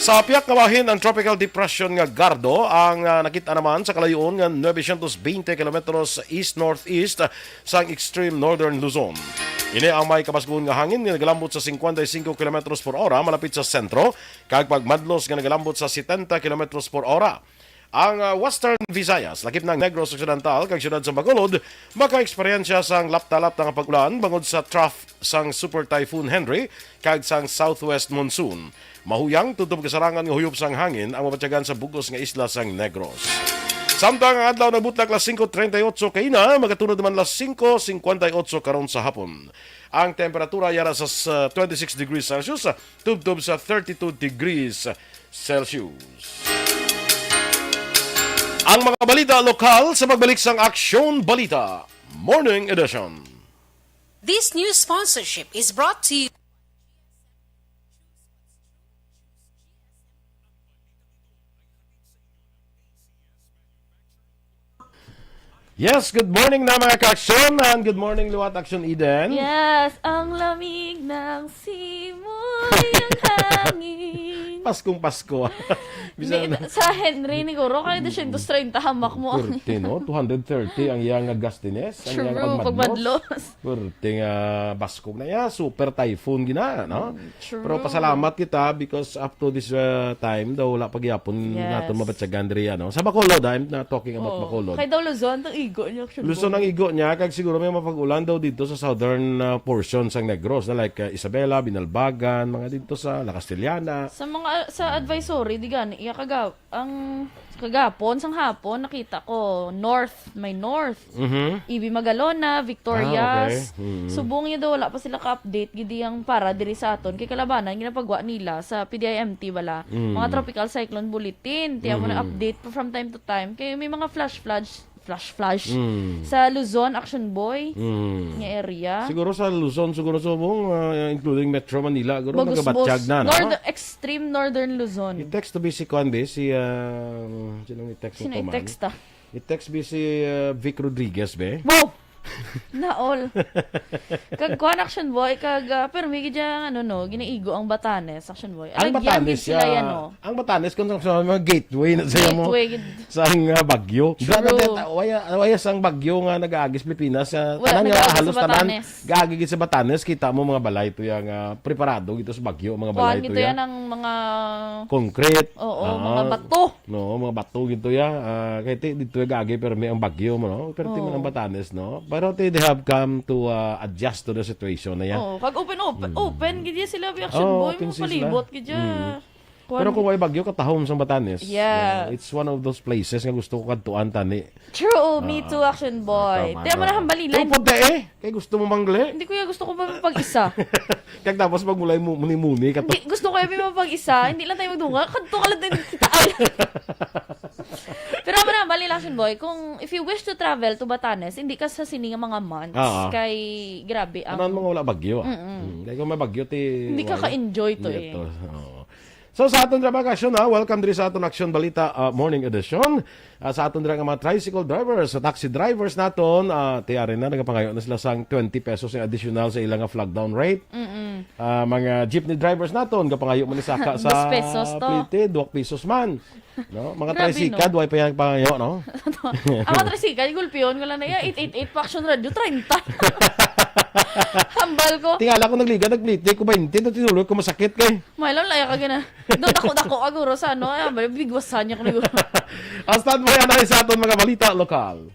Sa piyak nga bahin ang tropical depression nga Gardo ang nakita naman sa kalayoon nga 920 kilometros east-northeast sa extreme northern Luzon. Ini ang may kapaskuhon nga hangin nga nagalambot sa 55 kilometros per ora malapit sa sentro kag pagmadlos nga nagalambot sa 70 kilometros per ora. Ang Western Visayas, lakip ng Negros Occidental kag siyudad sa Bacolod, maka-eksperyensya sang lapta-lapta nga pag-ulan bangod sa trough sang Super Typhoon Henry kag sang Southwest Monsoon. Mahuyang tutob kasarangan nga huyop sang hangin ang mabatyagan sa bugos nga isla sang Negros. Samtang ang adlaw nabutlak las 5:38 kaina, magatunod naman las 5:58 karon sa hapon. Ang temperatura yara sa 26 degrees Celsius, tubtob sa 32 degrees Celsius. Ang mga balita lokal sa pagbalik sang Aksyon Balita Morning Edition. This news sponsorship is brought to you. Yes, good morning na mga ka-aksyon and good morning Luwat Aksyon Eden. Yes, ang lamig ng simoy ang hangin. Paskong Pasko. Sa Henry ni Goro, kaya 230 hamak mo. 40, no? 230 ang iyang gastines. True, ang iyang pagmadlos. 40 nga Pasko na ya, super typhoon gina, no? True. Pero pasalamat kita because up to this time daw wala pagyapon naton mabatsagan diri ano. Sa Bacolod, I'm not talking about Bacolod. Kaya daw Luzon, itong igo niya. Luzon ang igo niya, kag siguro may mapag-ulan daw dito sa southern portion sang Negros, na like Isabela, Binalbagan, mga dito sa La Castellana. Sa advisory, di gani, ang kagapon, sang hapon, nakita ko, may north. Ibi Magalona, Victorias. Subong niya daw, wala pa sila ka-update, gidi ang para diri sa aton. Kay Kalabanan, ginapagwa nila sa PDIMT, wala. Mga tropical cyclone bulletin, tiyan mo na update from time to time. Kaya may mga flash sa Luzon, Action Boy, nga area. Siguro sa Luzon, siguro subong, including Metro Manila, siguro nagabatsyag na, no? Extreme Northern Luzon. I-text to be si Conde, sinong i-text mo Sino pa man? i-text ta? I-text be si Vic Rodriguez, be? Wow! Naol. Kag kuan Action Boy, pero may gidya, ginaigo ang Batanes, Action Boy. Ang Batanes, sila yan, no? Ang Batanes, kung sa mga gateway na sa'yo mo, sa Bagyo. Waya sang Bagyo nga nag-aagis Pilipinas. Tanan nga halos tanan, gaagigit sa Batanes, kita mo mga balay to yung preparado gito sa Bagyo, mga balay to Kuan gito yan ang mga concrete. Oo, mga bato. No, mga bato gito yan. Kahit dito yung gaagi, pero may ang Bagyo mo, no? Pero tingnan ang Batanes, no? Pero they have come to adjust to the situation na yan. Oo, pag open, gidya sila Action Boy, open mo palibot, gidya. Pero kung may Bagyo, katahom sa Batanes. Yeah. It's one of those places nga gusto ko kantuan tani. True, me too, Action Boy. Tiyan mo na hambali Pero punta kay gusto mo mangle. Hindi ko gusto ko pa pag-isa. Kaya tapos pag mulay muni-muni. Hindi, gusto ko yung pag-isa. Hindi lang tayo magdunga. Kanto ka lang tayo kitaan. Pero naman hambali Action Boy, if you wish to travel to Batanes, hindi ka sa sininga mga months. Kay, grabe. Ano mga wala Bagyo? Kaya kung may Bagyo, hindi ka ka-enjoy to eh. So sa aton mga aksyon, welcome diri sa aton Aksyon Balita Morning Edition. Sa aton dira nga mga tricycle drivers, sa taxi drivers naton, tiyarin na nagapangayo na sila sang 20 pesos yung additional sa ilang flag down rate. Mga jeepney drivers naton gapangayo man ni saka sa 2 pesos to. plite, 2 pesos man. No, mga tricycle duay pa yang pangayo, no? Ang mga tricycle, gulpiyon ko lang na 888 pa Action Radio 30. Hambal ko. Tingala ko nagplite ko 20, tinuloy ko masakit kay. Mayroon laya ka gina. Doon dako aguro sa bigwasan niya ko naguro. Stand mo yan sa aton mga balita lokal.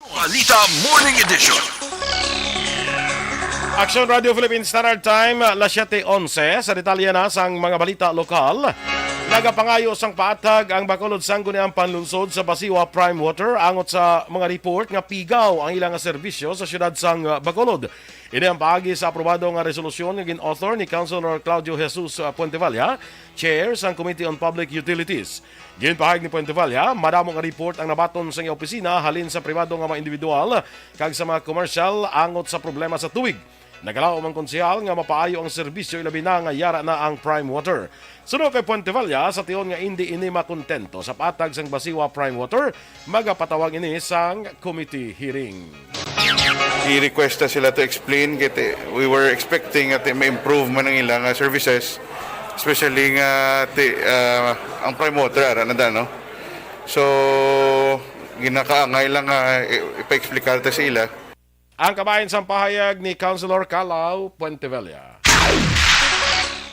Balita Morning Edition. Action Radio Philippines Standard Time, 7:11 sa detalye na sang mga balita lokal. Nagapangayo sang paatag ang Bacolod Sangguniang Panlunsod sa Basiwa Prime Water angot sa mga report nga pigaw ang ilang nga serbisyo sa siyudad sang Bacolod. Ini ang paagi sa aprobado nga resolusyon nga gin-author ni Councilor Claudio Jesus Puentevalla, Chair sang Committee on Public Utilities. Ginpahayag ni Puentevalla, madamo nga report ang nabaton sa iyang opisina halin sa pribado nga mga individual kag sa mga commercial angot sa problema sa tuwig. Nagalaw ang konsehal nga mapaayo ang serbisyo ilabi na nga yara na ang Prime Water. Sunod kay Puentevalla, sa tiyon nga hindi ini makontento sa patag sang Basiwa Prime Water, magapatawag ini sang committee hearing. I-request sila to explain kaya we were expecting at may improvement ng ilang services, especially nga ang Prime Water ara na no. So ginakaangay lang ipa-explicar ta sa ila. Ang kabayan sang pahayag ni Councilor Calao Puentevalla.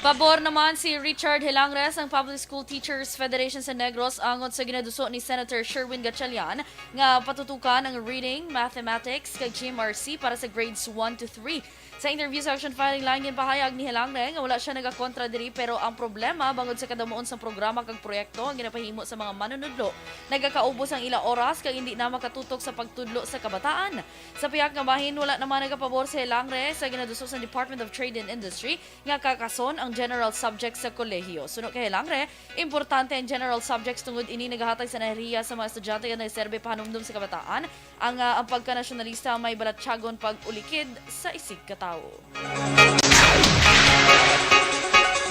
Pabor naman si Richard Hilangres ng Public School Teachers Federation sa Negros angon sa ginaduso ni Senator Sherwin Gatchalian nga patutukan ang reading, mathematics kag GMRC para sa grades 1 to 3. Sa interview sa action filing line pahayag ni Hilangre nga wala siya nagakontra diri pero ang problema bangod sa kadamuon sa programa kag proyekto ang ginapahimo sa mga manunudlo nagakaubos ang ila oras kag hindi na makatutok sa pagtudlo sa kabataan. Sa piyak nga bahin wala naman nagapabor si Hilangre sa ginaduso sa Department of Trade and Industry nga kakason ang general subjects sa kolehiyo. Suno kay Hilangre, importante ang general subjects tungod ini nagahatag sa nahiya sa mga estudyante nga nagserbe pahanumdum sa kabataan ang pagka-nasyonalista may balatsagon pag-ulikid sa isig katao.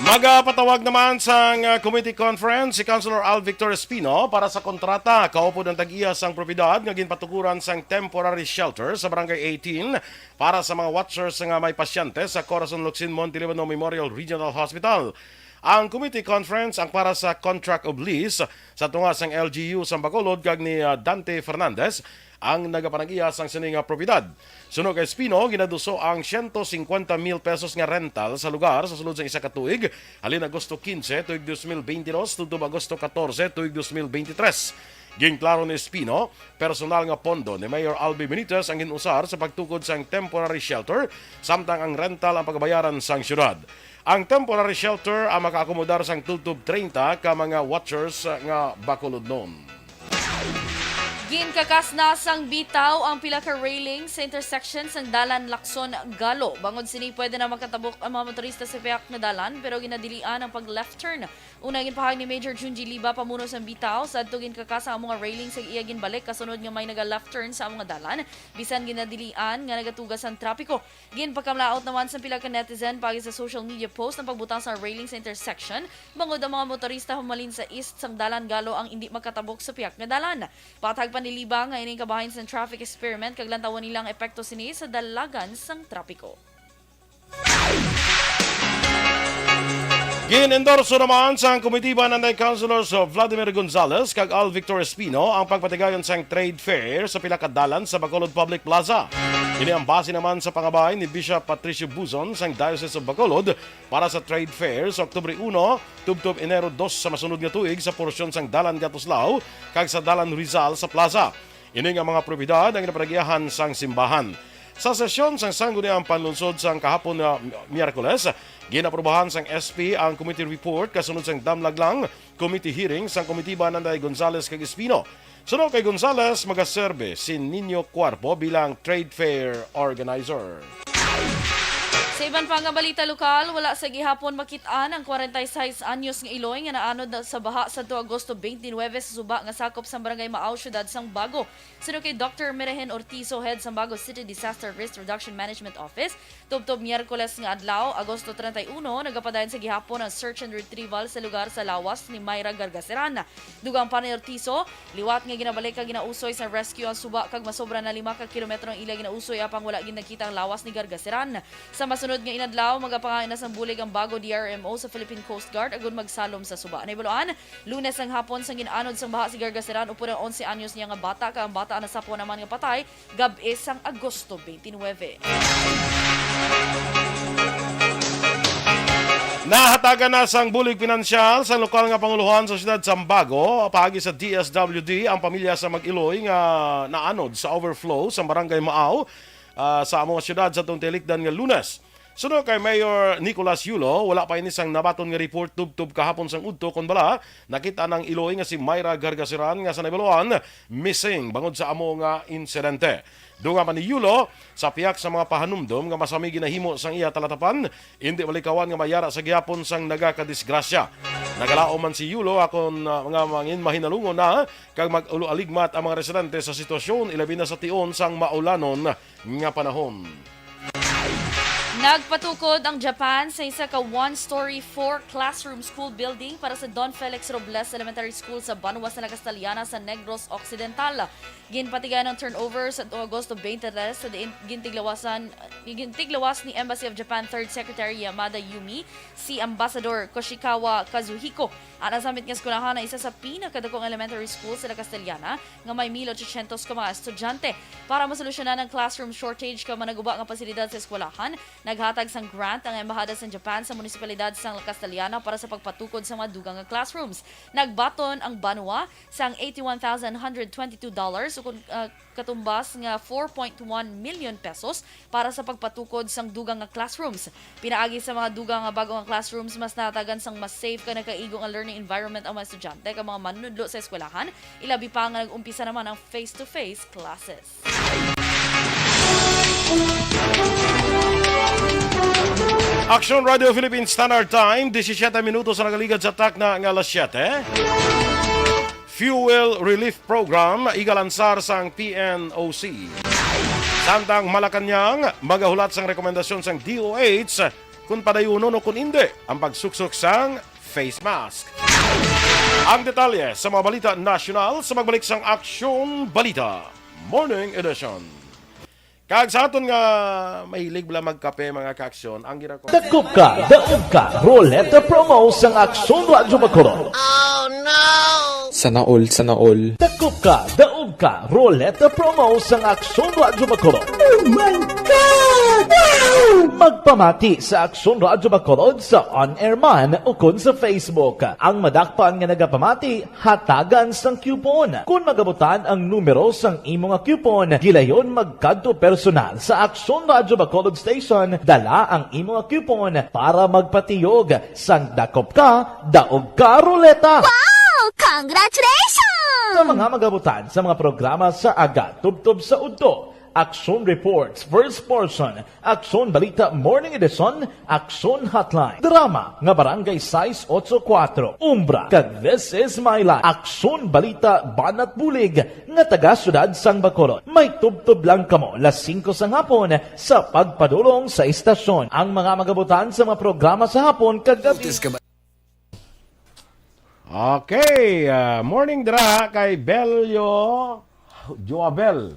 Magapatawag naman sa committee conference si Councilor Al Victor Espino para sa kontrata kaupod ng tag-iya sang propiedad nga ginpatukuran sang temporary shelter sa Barangay 18 para sa mga watchers nga may pasyente sa Corazon Locsin Montelibano Memorial Regional Hospital. Ang committee conference ang para sa contract of lease sa tunga sang LGU sa Bacolod kag ni Dante Fernandez ang nagapanag-iya sang sining propiedad. Sunog kay Espino, ginaduso ang 150,000 pesos nga rental sa lugar sa sulod sa isa ka tuig, halin Agosto 15 tuig 2022 tudto Agosto 14 tuig 2023. Ginklaro ni Espino, personal nga pondo ni Mayor Albi Benitez ang ginusar sa pagtukod sang temporary shelter, samtang ang rental ang pagbayaran sang syudad. Ang temporary shelter ang makaakomodar sang tutub 30 ka mga watchers nga Bacolod noon. Ginkakas na sang bitaw ang pila ka railing sa intersection sang Dalan Lacson Galo. Bangod sini pwede na makatabok ang mga motorista sa piyak na dalan pero ginadilian ang pag-left turn. Una ginpahag ni Major Junji Liba pamuno sang bitaw sa adto ginkakas ang mga railing sa iya ginbalik kasunod nga may naga-left turn sa mga dalan bisan ginadilian nga nagatugas ang trapiko. Ginpakamlaot naman sa pila ka netizen pagi sa social media post ang pagbutang sa railing sa intersection. Bangod ang mga motorista humalin sa east sang Dalan Galo ang hindi makatabok sa piyak na dalan. Patag paniliba nga ining kabahin sa traffic experiment kag lantawan nilang epekto sini sa dalagan sang trapiko. Gin-endorso naman sa komitiba ng Councilors Vladimir Gonzales kag Al Victor Espino ang pagpatigayon sang trade fair sa pila ka dalan sa Bacolod Public Plaza. Ini ang base naman sa pangabay ni Bishop Patricio Buzon sang Diocese of Bacolod para sa trade fair sa Oktubre 1 tubtob Enero 2 sa masunod nga tuig sa porsyon sang Dalan Gatuslao kag sa Dalan Rizal sa plaza. Ini nga mga propiedad ang ginapanagyahan sang simbahan. Sa sesyon sang Sangguniang Panlunsod sang kahapon na Miyerkules, ginaprobahan sang SP ang committee report kasunod sang damlaglang committee hearing sang komitiba nanday Gonzales kag Espino. Sunod kay Gonzales, magaserbe si Nino Cuerpo bilang trade fair organizer. Sa iban pa nga balita lokal, wala sa gihapon makitaan ang 46 anyos nga Iloy nga naanod sa baha sa 2 Agosto 29 sa suba nga sakop sa Barangay Maaw, syudad sang Bago. Sunod kay Dr. Merehen Ortizo, head sa Bago City Disaster Risk Reduction Management Office, tubtob Miyerkules nga adlaw, Agosto 31, nagapadayon sa gihapon ang search and retrieval sa lugar sa lawas ni Mayra Gargaseran. Dugang pa ni Ortizo, liwat nga ginabalik kag ginausoy sa rescue ang suba kag masobra na 5 ka kilometro ang ila ginausoy apang wala gid nakita ang lawas ni Gargaseran. Sa masunod nga inadlaw, magapangain na sang bulig ang Bago DRMO sa Philippine Coast Guard agon magsalom sa suba. Naibaluan, Lunes ang hapon sang ginanod sang baha si Gargaseran upod ang 11 anyos niya nga bata kag ang bata na sapo naman nga patay gab-e sang Agosto 29. Nahatagan na sang bulig pinansyal sa lokal nga panguluhan sa siyudad Sambago. Pagi sa DSWD ang pamilya sa Mag-Iloy nga naanod sa overflow sa Barangay Maaw sa among siyudad sa itong tilikdan nga Lunes. Sunod kay Mayor Nicolas Yulo, wala pa inisang nabaton nga report tub-tub kahapon sang udto kon bala nakita ng Iloy nga si Myra Gargasiran nga sa Nabaluan missing bangod sa amo nga insidente. Dunga man ni Yulo sa piyak sa mga pahanumdom nga masami ginahimo sang iya talatapan, hindi malikawan nga mayara sa gihapon sang nagakadisgrasya. Nagalao man si Yulo akon mga mangin mahinalungon na kag mag-ulo-aligmat ang mga residente sa sitwasyon ilabi na sa tion sang maulanon nga panahon. Nagpatukod ang Japan sa isa ka one-story, 4-classroom school building para sa Don Felix Robles Elementary School sa Banwa sa Castellana sa Negros Occidental. Ginpatigan ng turnover sa Agosto 23 sa gintiglawas ni Embassy of Japan 3rd Secretary Yamada Yumi, si Ambassador Koshikawa Kazuhiko. Ang nasamit nga eskulahan na isa sa pinakadakong elementary school sa Castellana nga may 1,800 ka mga estudyante. Para masolusyonan ang classroom shortage ka managuba nga pasilidad sa eskulahan, naghatag sang grant ang Embahada sa Japan sa munisipalidad sa Castellana para sa pagpatukod sa mga dugang nga classrooms. Nagbaton ang Banwa sang $81,122 ukon katumbas nga 4.1 million pesos para sa pagpatukod sang dugang nga classrooms. Pinaagi sa mga dugang nga bagong nga classrooms, mas natagan sang mas safe ka nagkaigong ang learning environment ang mga estudyante kag mga manunudlo sa eskwelahan. Ilabi pa nga nag-umpisa naman ang face-to-face classes. Action Radio Philippines Standard Time, 17 minutos na nagaligad sa tak na nga alas 7. Fuel Relief Program igalansar sang PNOC. Samtang Malacanang, magahulat sang rekomendasyon sang DOH kung padayunon o kung hindi ang pagsuksok sang face mask. Ang detalye sa mga balita nasyonal sa magbalik sang Action Balita Morning Edition. Kag sa aton nga mahilig bala magkape mga kaaksyon, ang ginako. Dakop ka, daog ka, Roleta Promo sang Aksyon Radyo Bacolod. Sana all. Dakop ka, daog ka, Roleta Promo sang Aksyon Radyo Bacolod. Oh my God! Wow! Magpamati sa Aksyon Radyo Bacolod sa on-air man o kun sa Facebook. Ang madakpan nga nagapamati, hatagan sang coupon. Kung magabutan ang numero sang imong nga coupon, gilayon magkadto personal sa Aksyon Radyo Bacolod Station, dala ang imong nga coupon para magpatiyog sang dakop ka, daog ka, Roleta. Congratulations! Sa mga magabutan sa mga programa sa Aga Tubtob sa Udto, Action Reports First Portion, Action Balita Morning Edition, Action Hotline, Drama nga Barangay 684, Umbra, kag This Is My Life, Action Balita Banat Bulig nga taga syudad sang Bacolod. May tubtob lang kamo las 5 sang hapon sa pagpadulong sa istasyon. Ang mga magabutan sa mga programa sa hapon kag gabi. Okay, morning dra kay Belio Joabel.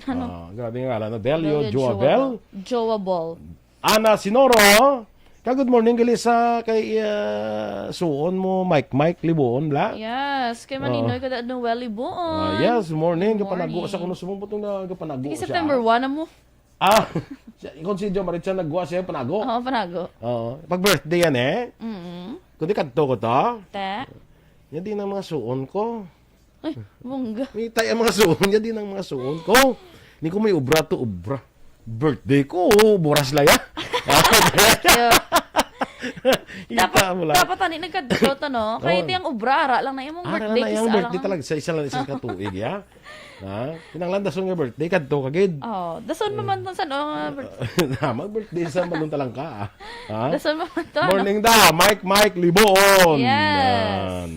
Grabe nga alam, Belio Joabel. Joabel. Ana Sinoro. Good morning gali sa kay suon mo Mike Libuon bla. Yes, kay Maninoy kada no welly buon. Yes, morning Good kapanago morning. sa kuno sumong putong kapanago Di siya. September 1 na mo. Consider Maritza nagwa siya panago. Oo, panago. Oo, pag birthday yan kundi kadto ko to. Te. Yan din ang mga suon ko. Ay, bongga. May tayo ang mga suon, yan din ang mga suon ko. Ni ko may ubra to ubra. Birthday ko, buras laya. Dapat ani nagkadto to no. Kay iti ang ubrara lang na imong birthday na kisa yung lang. birthday talaga sa isa lang isang katuig ya. Ha? Kinanglan dason nga birthday kadto kagid. Oh, dason man to sa no. Mag-birthday sa balon talang ka. Ha? Dason man to. Morning da, Mike Liboon. Yes. Yan.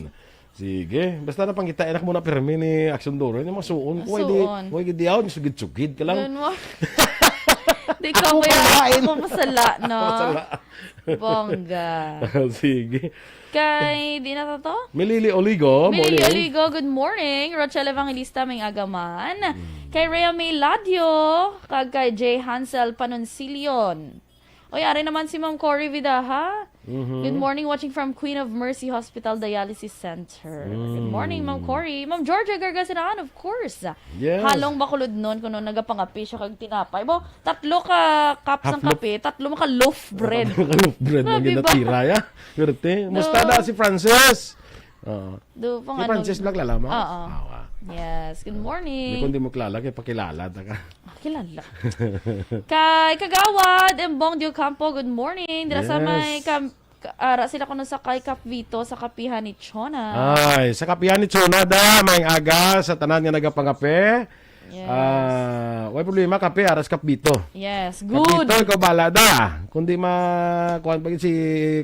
Sige, basta na pangita enak mo na permi ni Action Doro. Yung mga suon ko, Suon. hindi di ako, sugid-sugid ka lang. Yun mo. Di ka ako masala, no? Masala. Bongga. Sige. Kay, di na to? Milili Oligo, Milili morning. Oligo, good morning. Rochelle Evangelista, may agaman. Kay Rhea May Ladio, kag kay Jay Hansel Panoncilion. Oy, ari naman si Ma'am Cory Vidaha. Good morning, watching from Queen of Mercy Hospital Dialysis Center. Good morning, Ma'am Cory. Ma'am Georgia Gargasinaan, of course. Yes. Halong bakulod nun, kuno nagapangapi siya kag tinapay. Bo, 3 ka cups ng kape, 3 ka loaf bread. Loaf bread mo Grabe ba? ginatira ya. Birte. Musta No. na si Frances? Do, Si Frances naglalama? Oo. Yes, good Kung morning. di mo kilala, kaya pakilala. Taka. Kilala. Kay Kagawad, Embong Dio Campo, good morning. Dira sa Yes. may ara sila kuno sa kay Kapvito sa kapihan ni Chona. Ay, sa kapihan ni Chonada, may aga sa tanan nga nagapangape. Yes. Way problema, kape, aras kapito. Yes, Kapito, good. ikaw bala da. Kundi kuhan pa si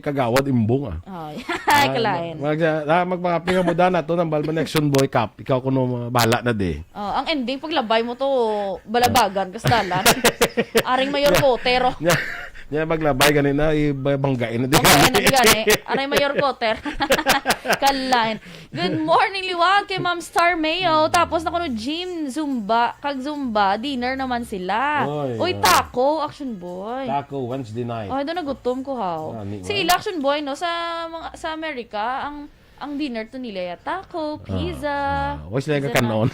Kagawad Imbong Oh, kalain. Magpangape ka mo da na to ng Balban Action Boy Cup. Ikaw kuno bala na de. Oh, ang ending paglabay mo to balabagan kasdalan. Aring mayor Cotero. Nya maglabay ganina ibanggain na di. Okay, gani. Aray Mayor Potter. Kalain. Good morning, Liwag, kay Ma'am Star Mayo. Tapos na kuno gym, Zumba, kag Zumba, dinner naman sila. Oy, Uy, taco, Action Boy. Taco Wednesday night. Ay, doon nagutom ko, how. Ani, Si ila, Action Boy, no, sa Amerika, ang dinner to nila ya taco, pizza. Why sila ka kanon?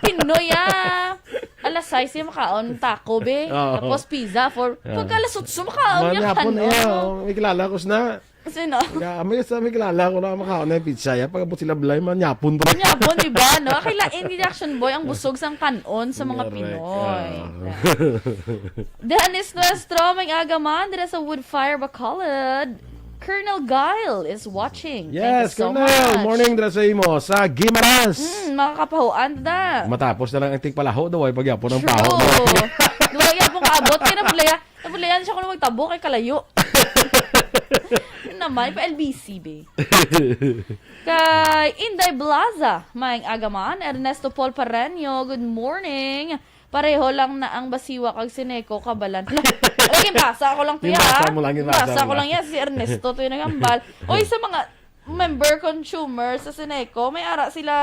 Pinoy alas 6 yung makaon taco be. Oo. Tapos pizza for pagkalasot makaon niya Manapon kanon. na. May kilala ko na. Sino? May kilala ko na makaon na yung pizza. Pagkabot sila balay, manyapon pa. Nyapon, di ba? No? Kailain ni Action Boy ang busog sang kanon sa mga Correct. Pinoy. Dennis Nuestro, may agaman, dira sa Woodfire, Bacolod. Colonel Guile is watching. Yes, Thank you so Colonel. much. Morning dira sa imo sa Gimaras. Makakapahuan da. Matapos na lang ang tigpalaho daw ay pagyapon ng True. paho. Diba yan pong kaabot? Kaya nabulayan siya kung magtabo kay Kalayo. Yun naman, pa LBC, be. Kay Inday Blaza, may agaman, Ernesto Paul Pareño, good morning. Pareho lang na ang basiwa kag Sineco kabalan. Laging basa ko lang to ya. Ginbasa mo lang, ginbasa Basa mo ko lang. lang yan, si Ernesto to yung nagambal. Oy, sa mga member consumer sa Sineco, may ara sila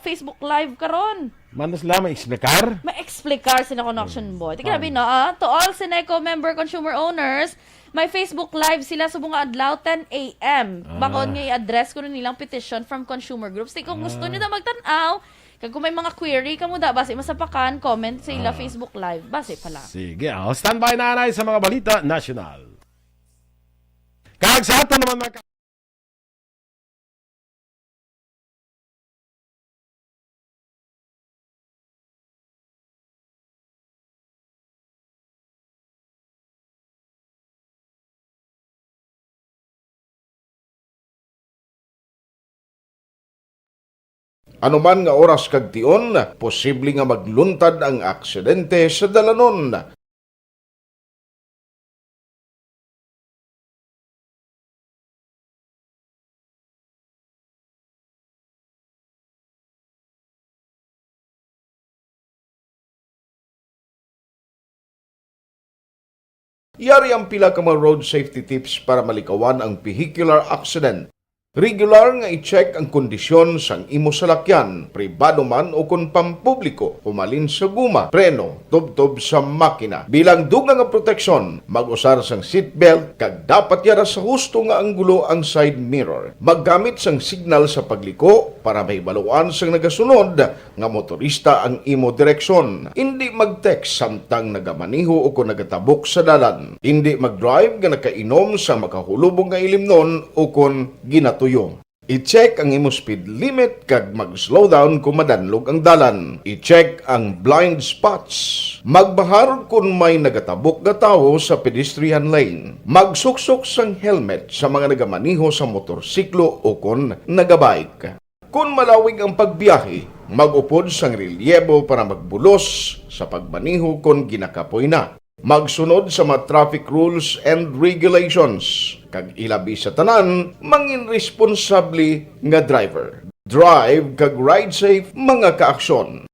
Facebook Live karon. Manos lang, may eksplikar. May explicar sila Connection Boy. Tika sabi na, to all Sineco member consumer owners, may Facebook Live sila sa bunga adlaw 10 a.m. Bakon nga i-address ko na nilang petition from consumer groups. Kung gusto nyo na magtanaw, kung may mga query ka mo da, base masapakan, comment sa ila Facebook Live. Base pala. Sige, standby na anay sa mga balita national. Kag sa ato naman mga Anuman nga oras kag tion, posible nga magluntad ang aksidente sa dalanon. Yari ang pila ka mga road safety tips para malikawan ang vehicular accident. Regular nga i-check ang kondisyon sang imo salakyan, pribado man o kung pampubliko, pumalin sa guma, preno, tubtob sa makina. Bilang dugang nga proteksyon, mag-usar sang seatbelt, kag dapat yara sa husto nga anggulo ang side mirror. Maggamit sang signal sa pagliko para may baluan sang nagasunod nga motorista ang imo direksyon. Hindi mag-text samtang nagamaniho o kung nagatabok sa dalan. Hindi mag-drive nga nakainom sa makahulubong nga ilimnon o kung ginatuyo. I-check ang imo speed limit kag mag-slow down kung madanlog ang dalan. I-check ang blind spots. Magbahar kung may nagatabok nga tawo sa pedestrian lane. Magsuksok sang helmet sa mga nagamaniho sa motorsiklo o kung nagabike. Kung malawig ang pagbiyahe, mag-upod sang relyebo para magbulos sa pagmaniho kung ginakapoy na. Magsunod sa mga traffic rules and regulations. Kag ilabi sa tanan, mangin responsabli nga driver. Drive kag ride safe mga kaaksyon.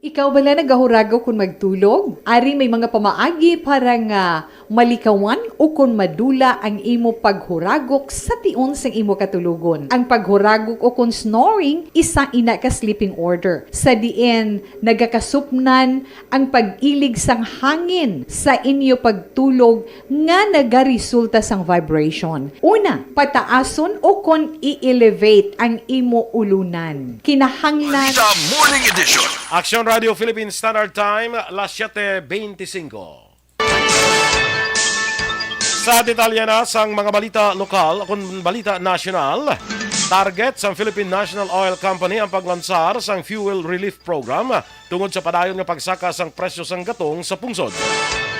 Ikaw bala nagahuragaw kung magtulog? Ari may mga pamaagi para nga malikawan o kung madula ang imo paghuragok sa tion sang imo katulugon. Ang paghuragok o kung snoring, isa ina ka sleeping order. Sa diin, nagakasupnan ang pag-ilig sang hangin sa inyo pagtulog nga nagaresulta sang vibration. Una, pataason o kung i-elevate ang imo ulunan. Kinahanglan Balita Morning Edition. Action Radio Philippines Standard Time, las 7:25. Sa detalye na sang mga balita lokal kung balita nasyonal, target sang Philippine National Oil Company ang paglansar sang fuel relief program tungod sa padayon nga pagsaka sang presyo sang gatong sa pungsod.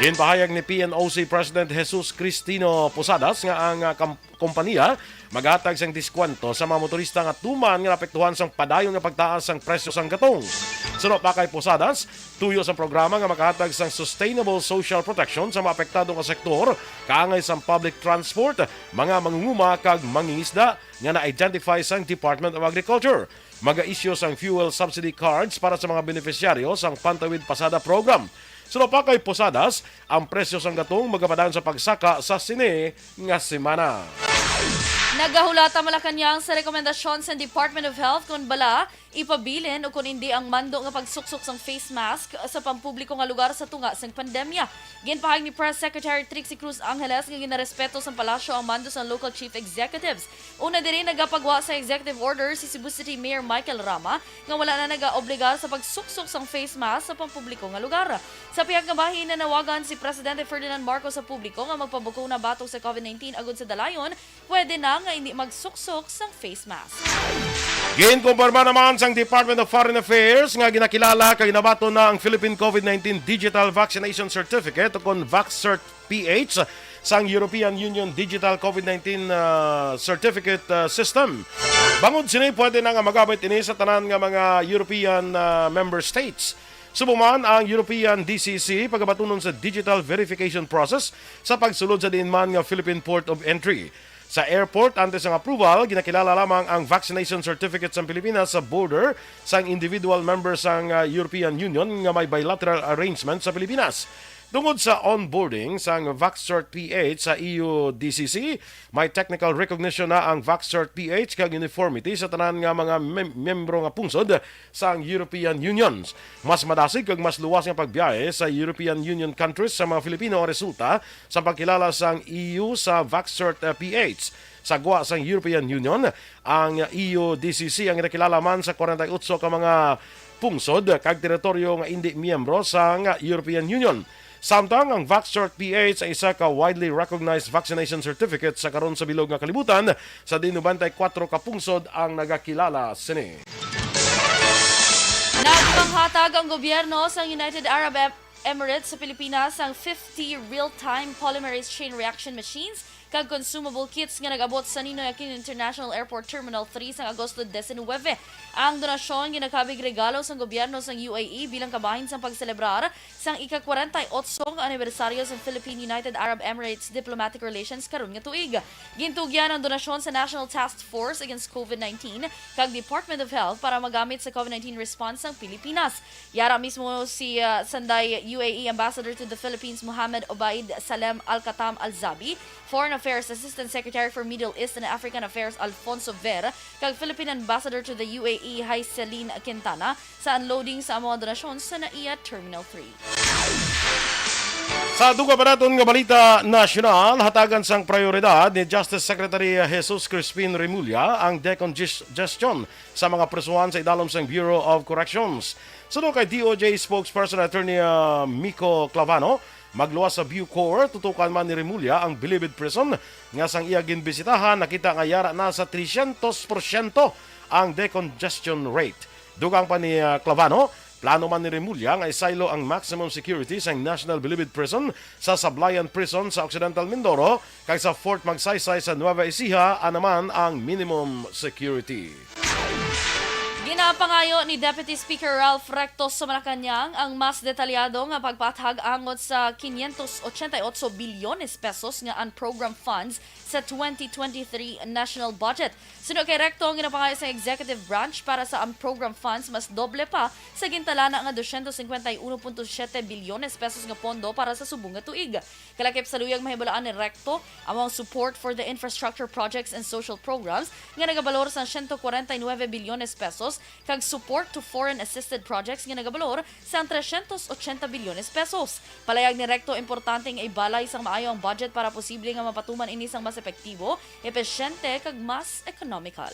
Ginpahayag ni PNOC President Jesus Cristino Posadas nga ang kompanya maghatag sang diskwento sa mga motorista nga tuman nga apektuhan sang padayon nga pagtaas sang presyo sang gatong. Suno pa kay Posadas, tuyo sa programa nga makahatag sang sustainable social protection sa mga apektado nga sektor, kaangay sang public transport, mga mangunguma kag mangingisda nga na-identify sang Department of Agriculture. Maga-issue sang fuel subsidy cards para sa mga beneficiaryo sang Pantawid Pasada program. Suno pa kay Posadas, ang presyo sang gatong magapadaan sa pagsaka sa sine nga semana. Nagahulata Malacanang sa rekomendasyon sa Department of Health kung bala ipabilin o kung hindi ang mando nga pagsuksok sang face mask sa pampubliko nga lugar sa tunga sang pandemya. Ginpahayag ni Press Secretary Trixie Cruz Angeles nga ginarespeto sa palasyo ang mando sa local chief executives. Una diri nagapagwa sa executive order si Cebu City Mayor Michael Rama nga wala na nagaobligar sa pagsuksok sang face mask sa pampubliko nga lugar. Sa pihak nga bahin na nawagan si Presidente Ferdinand Marcos sa publiko nga magpabuko na batok sa COVID-19 agud sa dalayon, pwede na nga hindi magsuksok sang face mask. Ginkumpirma naman sang Department of Foreign Affairs nga ginakilala kay nabato na ang Philippine COVID-19 Digital Vaccination Certificate o kon VaxCert PH sang European Union Digital COVID-19 Certificate System. Bangod sini pwede na nga magamit ini sa tanan nga mga European member states. Subuman ang European DCC pagabatunon sa digital verification process sa pagsulod sa diinman nga Philippine Port of Entry. Sa airport, antes ng approval, ginakilala lamang ang vaccination certificate sa Pilipinas sa border sang individual members sang European Union nga may bilateral arrangement sa Pilipinas. Tungod sa onboarding sang VaxCert PH sa EU DCC, may technical recognition na ang VaxCert PH kag uniformity sa tanan nga mga membro nga pungsod sang European Union. Mas madasig kag mas luwas nga pagbiyahe sa European Union countries sa mga Filipino resulta sa pagkilala sang EU sa VaxCert PH. Sa gawa sang European Union, ang EU DCC ang nakilala man sa 48 ka mga pungsod kag teritoryo nga hindi miyembro sang European Union. Samtang ang VaxCert PH ay isa ka widely recognized vaccination certificate sa karon sa bilog nga kalibutan sa 94 ka pungsod ang nagakilala sini. Nagpanghatag ang gobyerno sa United Arab Emirates sa Pilipinas ang 50 real-time polymerase chain reaction machines kag consumable kits nga nag-abot sa Ninoy Aquino International Airport Terminal 3 sa Agosto 19. Ang donasyon ginakabig regalo sa gobyerno sa UAE bilang kabahin sa pagselebrar sang ika-48 anibersaryo sa Philippine-United Arab Emirates Diplomatic Relations karon nga tuig. Gintugyan ang donasyon sa National Task Force Against COVID-19 kag Department of Health para magamit sa COVID-19 response ng Pilipinas. Yara mismo si Sanday UAE Ambassador to the Philippines Mohammed Obaid Salem Al-Katam Al-Zabi, Foreign Affairs Assistant Secretary for Middle East and African Affairs Alfonso Vera, kag Philippine Ambassador to the UAE Celine Quintana sa unloading sa mga donasyon sa NAIA Terminal 3. Sa duga pa naton nga balita nasyonal, hatagan sang prioridad ni Justice Secretary Jesus Crispin Remulla ang decongestion sa mga presuhan sa idalom sang Bureau of Corrections. Sunod kay DOJ spokesperson Attorney Miko Clavano, magluwas sa Bucor, tutukan man ni Remulla ang Bilibid Prison nga sang iya ginbisitahan, nakita nga yara na sa 300% ang decongestion rate. Dugang pa ni Clavano, plano man ni Remulla nga isaylo ang maximum security sa National Bilibid Prison sa Sablayan Prison sa Occidental Mindoro kag sa Fort Magsaysay sa Nueva Ecija anaman ang minimum security. Ginapangayo ni Deputy Speaker Ralph Rectos sa Malacanang ang mas detalyado nga pagpatag angot sa 588 bilyones pesos nga unprogrammed funds sa 2023 national budget. Sunod kay Recto ang ginapangayo sa executive branch para sa unprogrammed funds mas doble pa sa gintalana nga 251.7 bilyones pesos nga pondo para sa subong nga tuig. Kalakip sa luyag mahibalaan ni Recto among support for the infrastructure projects and social programs nga nagabalor sa 149 bilyones pesos kag support to foreign assisted projects nga nagabalor sa 380 bilyones pesos. Palayag ni Recto importante nga ibalay sang maayo ang budget para posible nga mapatuman ini sang mas epektibo, epesyente kag mas ekonomiko. astronomical.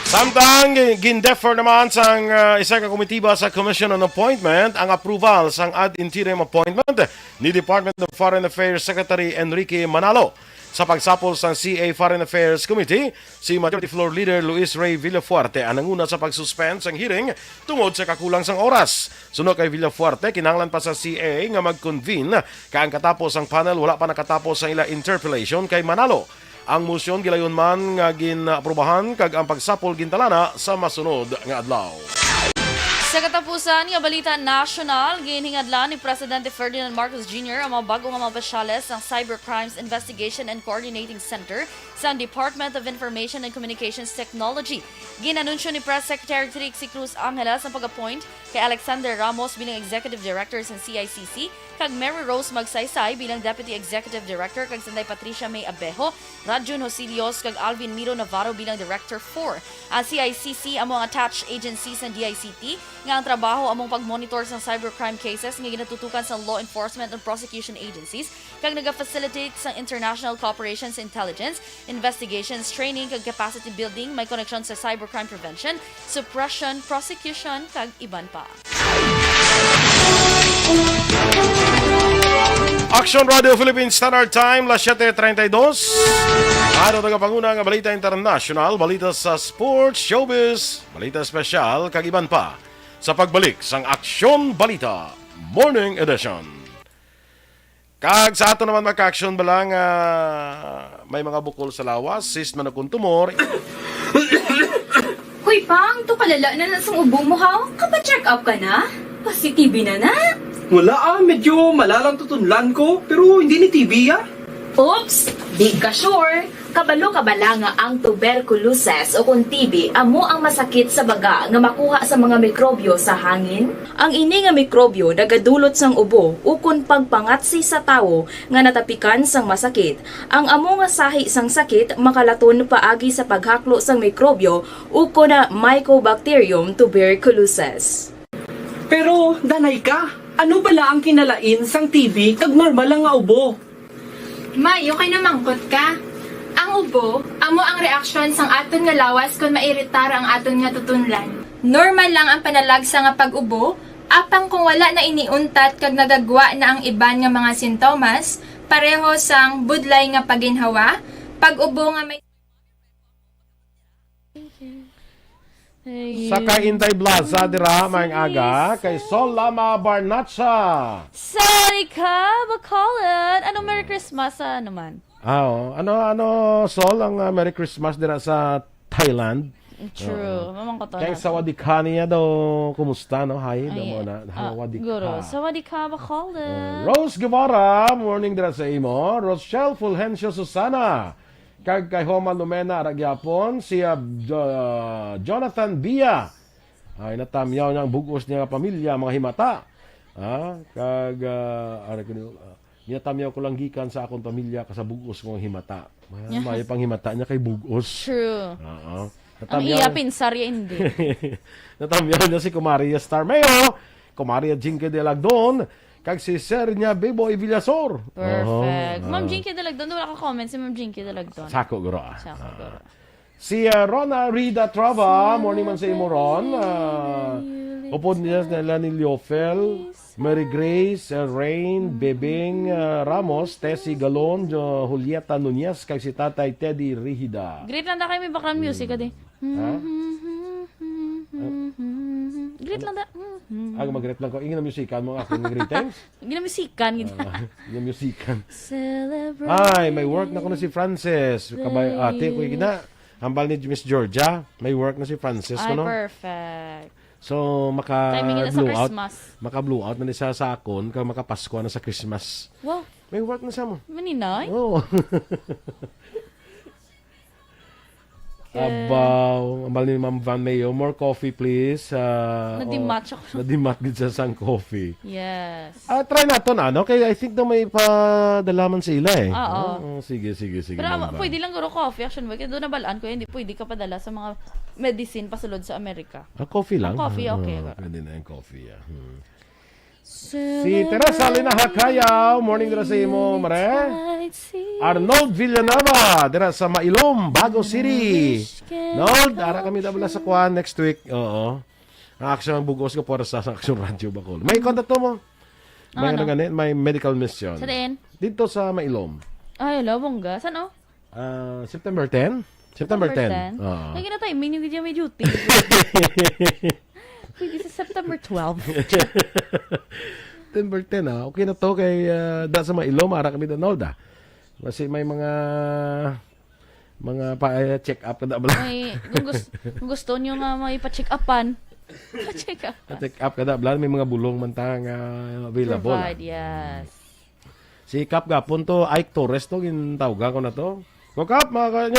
Samtang gindefer naman sang isa ka komitiba sa Commission on Appointment ang approval sang ad interim appointment ni Department of Foreign Affairs Secretary Enrique Manalo. Sa pagsapol sang CA Foreign Affairs Committee, si Majority Floor Leader Luis Ray Villafuerte ang nanguna sa pagsuspend sang hearing tungod sa kakulang sang oras. Sunod kay Villafuerte, kinahanglan pa sa CA nga mag-convene kaang katapos ang panel wala pa nakatapos ang ila interpellation kay Manalo. Ang motion gilayon man nga ginaprubahan kag ang pagsapol gintalana sa masunod nga adlaw. Sa katapusan nga balita national, ginhingadlan ni Presidente Ferdinand Marcos Jr. ang mga bagong mga pasyales ng Cybercrimes Investigation and Coordinating Center sa Department of Information and Communications Technology. Ginanunsyo ni Press Secretary Trixie Cruz Angeles ang pag-appoint kay Alexander Ramos bilang Executive Director sa CICC, kag Mary Rose Magsaysay bilang Deputy Executive Director, kag Sanday Patricia May Abejo, Radjun Hosilios, kag Alvin Miro Navarro bilang Director 4. Ang CICC among attached agencies ng DICT nga ang trabaho among pag-monitor sa cybercrime cases nga ginatutukan sa law enforcement and prosecution agencies, kag naga-facilitate sa international cooperation sa intelligence, investigations, training, kag capacity building may koneksyon sa cybercrime prevention, suppression, prosecution, kag iban pa. Action Radio Philippines Standard Time, las 7:32. Ano tagapanguna nga balita international, balita sa sports, showbiz, balita espesyal, kag iban pa. Sa pagbalik sang Aksyon Balita Morning Edition. Kag sa ato naman maka-action balang may mga bukol sa lawas, cyst man akong tumor. Hoy Pang, to kalala na sa ubo mo ha? Kapa-check up ka na? Positive na. Wala medyo malalang tutunlan ko, pero hindi ni TB Oops, di ka sure. Kabalo kabala nga ang tuberculosis o kung TB amo ang masakit sa baga nga makuha sa mga mikrobyo sa hangin. Ang ini nga mikrobyo nagadulot sang ubo ukon pagpangatsi sa tawo nga natapikan sang masakit. Ang amo nga sahi sang sakit makalaton paagi sa paghaklo sang mikrobyo ukon na Mycobacterium tuberculosis. Pero, danay ka, ano bala ang kinalain sang TB kag normal lang nga ubo? May, okay na mangkot ka. Ang ubo, amo ang reaksyon sang aton nga lawas kung mairitar ang aton nga tutunlan. Normal lang ang panalagsa nga pag-ubo, apang kung wala na iniuntat kag nagagwa na ang iban nga mga sintomas, pareho sang budlay nga paginhawa, pag-ubo nga may Sa Kaintay Plaza, dira may aga, kay Sol Lama Barnacha. Sorry ka, Bacolod. Ano Merry Christmas naman? Ano, Sol, ang Merry Christmas dira sa Thailand. True. Mamang ko to. Kay Sawadika niya daw, kumusta, no? Hi, daw mo na. Guro. Sawadika, Bacolod. Rose Guevara, morning dira sa imo. Rochelle Fulgencio Susana. Kag kay Homa Lumena Aragyapon, siya Jonathan Bia. Ay natamyaw niyang bugos niya pamilya, mga himata. Kag natamyaw ko lang gikan sa akong pamilya sa bugos ng himata. May pang himata niya kay bugos. True. Ang Natamyaw, iya pinsarya hindi. natamyaw niya si Kumaria Starmeo, Kumaria Jinke de Lagdon, kag si Sir niya Beboy Villasor. Perfect. Ma'am Jinky Dalagdon, wala ka comment si Ma'am Jinky Dalagdon. Sako guro. Sako guro. Si Rona Rida Trava, morning man sa imo ron. Upod niya nila ni Liofel, Mary Grace, Rain, Bebing Ramos, Tessie Galon, Julieta Nunez, kag si Tatay Teddy Rihida. Great lang na kayo may background music, adi. Great lang da. Mag-greet lang ko. Ingin na musikan mo akong greetings. Ginamisikan. Musikan. Celebrate. Ay, may work na ko na si Frances. Kabay, ate, ko na. Hambal ni Miss Georgia, may work na si Frances. Ay, no? perfect. So, Timing na sa maka-blow out. Christmas. Maka-blow out na siya sa akon, kag makapasko na sa Christmas. Wow. May work na siya mo. Maninay? Oo. Abaw, ambal ni Ma'am Van Mayo, more coffee please. Nadimatch ako. Nadimat gid sa sang coffee. Yes. Try nato na, no? Kaya I think na may padalaman sa ila eh. Oo. Sige. Pero Ma'am Van. pwede lang guro coffee. Action work. Doon nabalaan ko, hindi pwede ka padala sa mga medicine pasulod sa Amerika. Coffee lang? Coffee, okay. Pwede na yung coffee, yeah. Si Teresa Lina Hakayaw, morning dira sa imo, mare. Arnold Villanueva, dira sa Mailom, Bago City. Nold, ara kami dabla sa Kwan next week. Oo. Ang aksyon ang bugos ko para sa Aksyon Radio Bacol. May kontakto mo? May ano ganit, may medical mission. Sa din? Dito sa Mailom. Ay, labongga. Saan o? September 10? September 10. Oo. Ay, kinatay, may duty. Pwede sa September 12. September 10 okay na to kay da sa Mailom ara kami Donald kasi may mga pa-check up kada bala. May kung gusto niyo nga may pa-check upan. Pa-check up. Pa-check up kada bala may mga bulong man ta nga available. Provide, yes. Si Kap gapon to Ike Torres to gintawgan ko na to. Ko Kap mga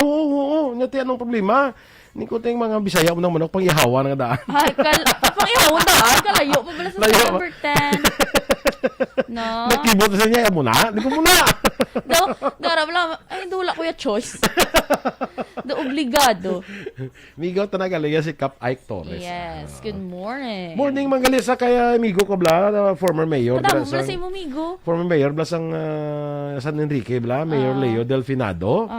nyati anong problema? Ni ko ting mga Bisaya unang manok pang ihawa nga daan. Ay, pang ihawan daan kalayo pa bala sa September 10. No. Nakibot sa niya mo na. Di ko muna. Darab lang. Ay, wala ko yung choice. Obligado. Migo tanagaliya si Kap Ike Torres. Yes. Good morning. Morning manggali sa kay Migo ko bla, former mayor. Kadamo bala sa imo, Migo. Former mayor bla sang San Enrique bla, Mayor Leo Delfinado.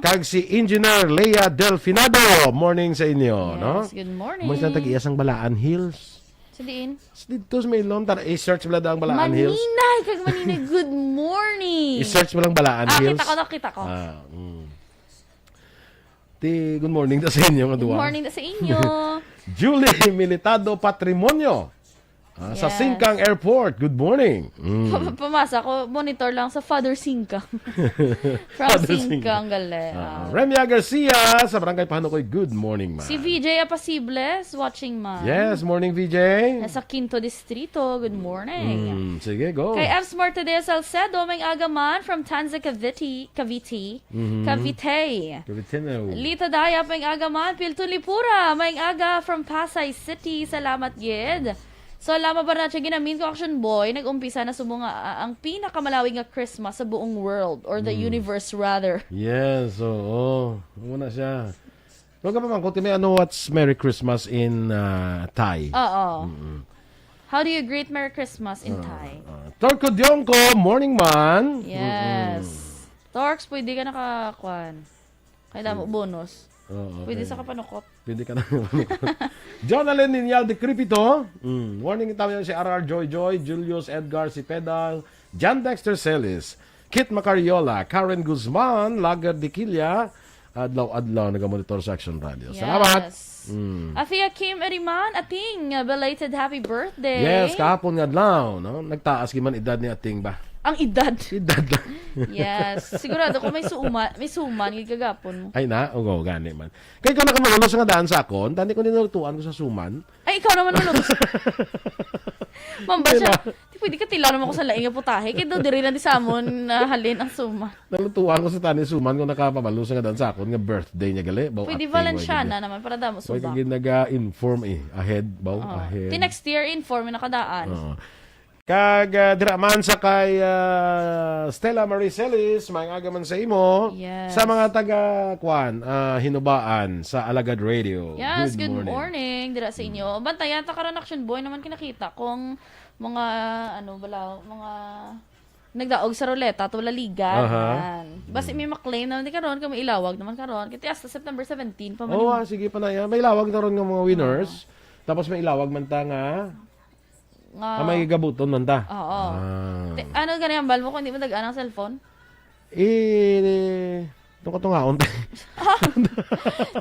Kag si Engineer Lea Delfinado. Morning sa inyo, yes, no? Good morning. Mo sa tag-iya sang Balaan Hills. Sa diin? Dito sa Mailom, i-search mo lang ang Balaan Hills. Maninay, kag maninay, good morning. I-search mo lang Balaan Hills. Kita ko. Good morning sa inyo. Good morning sa inyo. Julie Militado Patrimonio. Sa Singkang Airport. Good morning. Pamasa ko, monitor lang sa Father Singkang. From Singkang, gale. Remia Garcia sa Barangay Pahanukoy. Good morning, ma. Si VJ Apasibles watching, ma. Yes, morning, VJ. Nasa Quinto Distrito. Good morning. Sige, go. Kay F. Martinez Salcedo, may agaman from Tanza, Cavite. Lita Daya, may agaman. Piltulipura, may aga from Pasay City. Salamat, Gid. So, lama ba natin ginamit ko, Action Boy, nag-umpisa na sumunga ang pinakamalawig nga Christmas sa buong world, or the universe rather. Yes, oo. Muna siya. Huwag ka pa man, may what's Merry Christmas in Thai? Oo. How do you greet Merry Christmas in Thai? Torko Dionko, morning man. Yes. Torks, pwede ka nakakuan. Kaya mo bonus. Pwede sa kapanukot. Pwede ka na kapanukot. Jonalyn Ninyal de Cripito. Morning tayo si RR Joy, Julius Edgar Cepeda, John Dexter Celis, Kit Macariola, Karen Guzman, Lager de Quilla, adlaw nagamonitor sa Action Radio. Yes. Salamat. Afia Kim Eriman, ating belated happy birthday. Yes, kahapon nga adlaw, no? Nagtaas giman edad ni ating ba? Ang edad. Edad lang. Yes. Sigurado ko may suman, gagapon mo. Ay na, gani man. Kaya ikaw nakamalulos nga daan sa akon, tani ko nilutuan ko sa suman. Ay, ikaw naman nalulos. Mamba siya. Pwede ka tila naman ko sa laing nga putahe. Kaya doon diri lang di sa amon halin ang suman. Nalutuan ko sa tani suman kung nakapamalulos nga daan sa akon, nga birthday niya gali. Pwede Valenciana naman para damo suba. Pwede nag-inform ahead. Ahead. Next year, inform na nakadaan. Kag diraman sa kay Stella Marie Celis, may agaman sa imo. Yes. Sa mga taga-kwan, hinubaan sa Alagad Radio. Yes, good morning. Dira sa inyo. Bantayan, takaran Action Boy naman kinakita kung mga, mga nagdaog sa ruleta, wala liga. Basta may maklaim naman di karon, kung may ilawag naman karon. Kaya hasta September 17 pa man. Sige pa na yan. May ilawag na ron ng mga winners. Tapos may ilawag man ta nga. May gabuton man ta. Oo. Ano ganyan bal mo kung hindi mo dagaan ang cellphone? Itong katungaon tayo.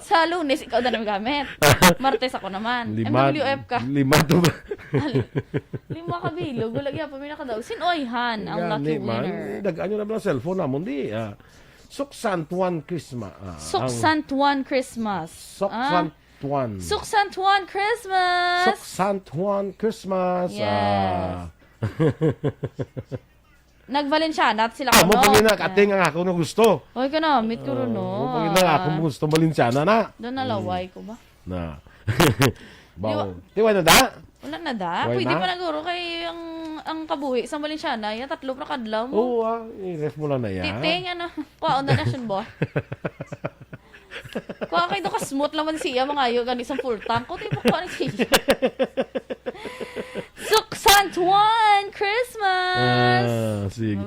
Sa Lunes, ikaw na namin gamit. Martes ako naman. MWF ka. 5 to ba? 5 ka bilog. Gulag yan pa may nakadaog. Sinoyhan ang lucky winner. Dagaan nyo na ba ang cellphone namon di? Suksantuan Christmas. Suksantuan Christmas. Suksantuan Christmas! Suksantuan Christmas! Yes. Nag-Valenciana sila ko, no? Pag ating ang ako na gusto. Oy ka na, meet ko rin, no? Pag ako gusto Valenciana na. Doon nalaway ko ba? Na. Tiwa na da? Wala na da. Pwede pa naguro kay ang kabuhi sa Valenciana. Yung 3 na kadlaw mo. Oo, i-ref mo lang na yan. Titing, kwaon na Action Boy. Kuha kayo doon ka-smooth lang man siya, mga ayo, ganit sa full tank. Kuha tayo pa kuha na siya. Suksantuan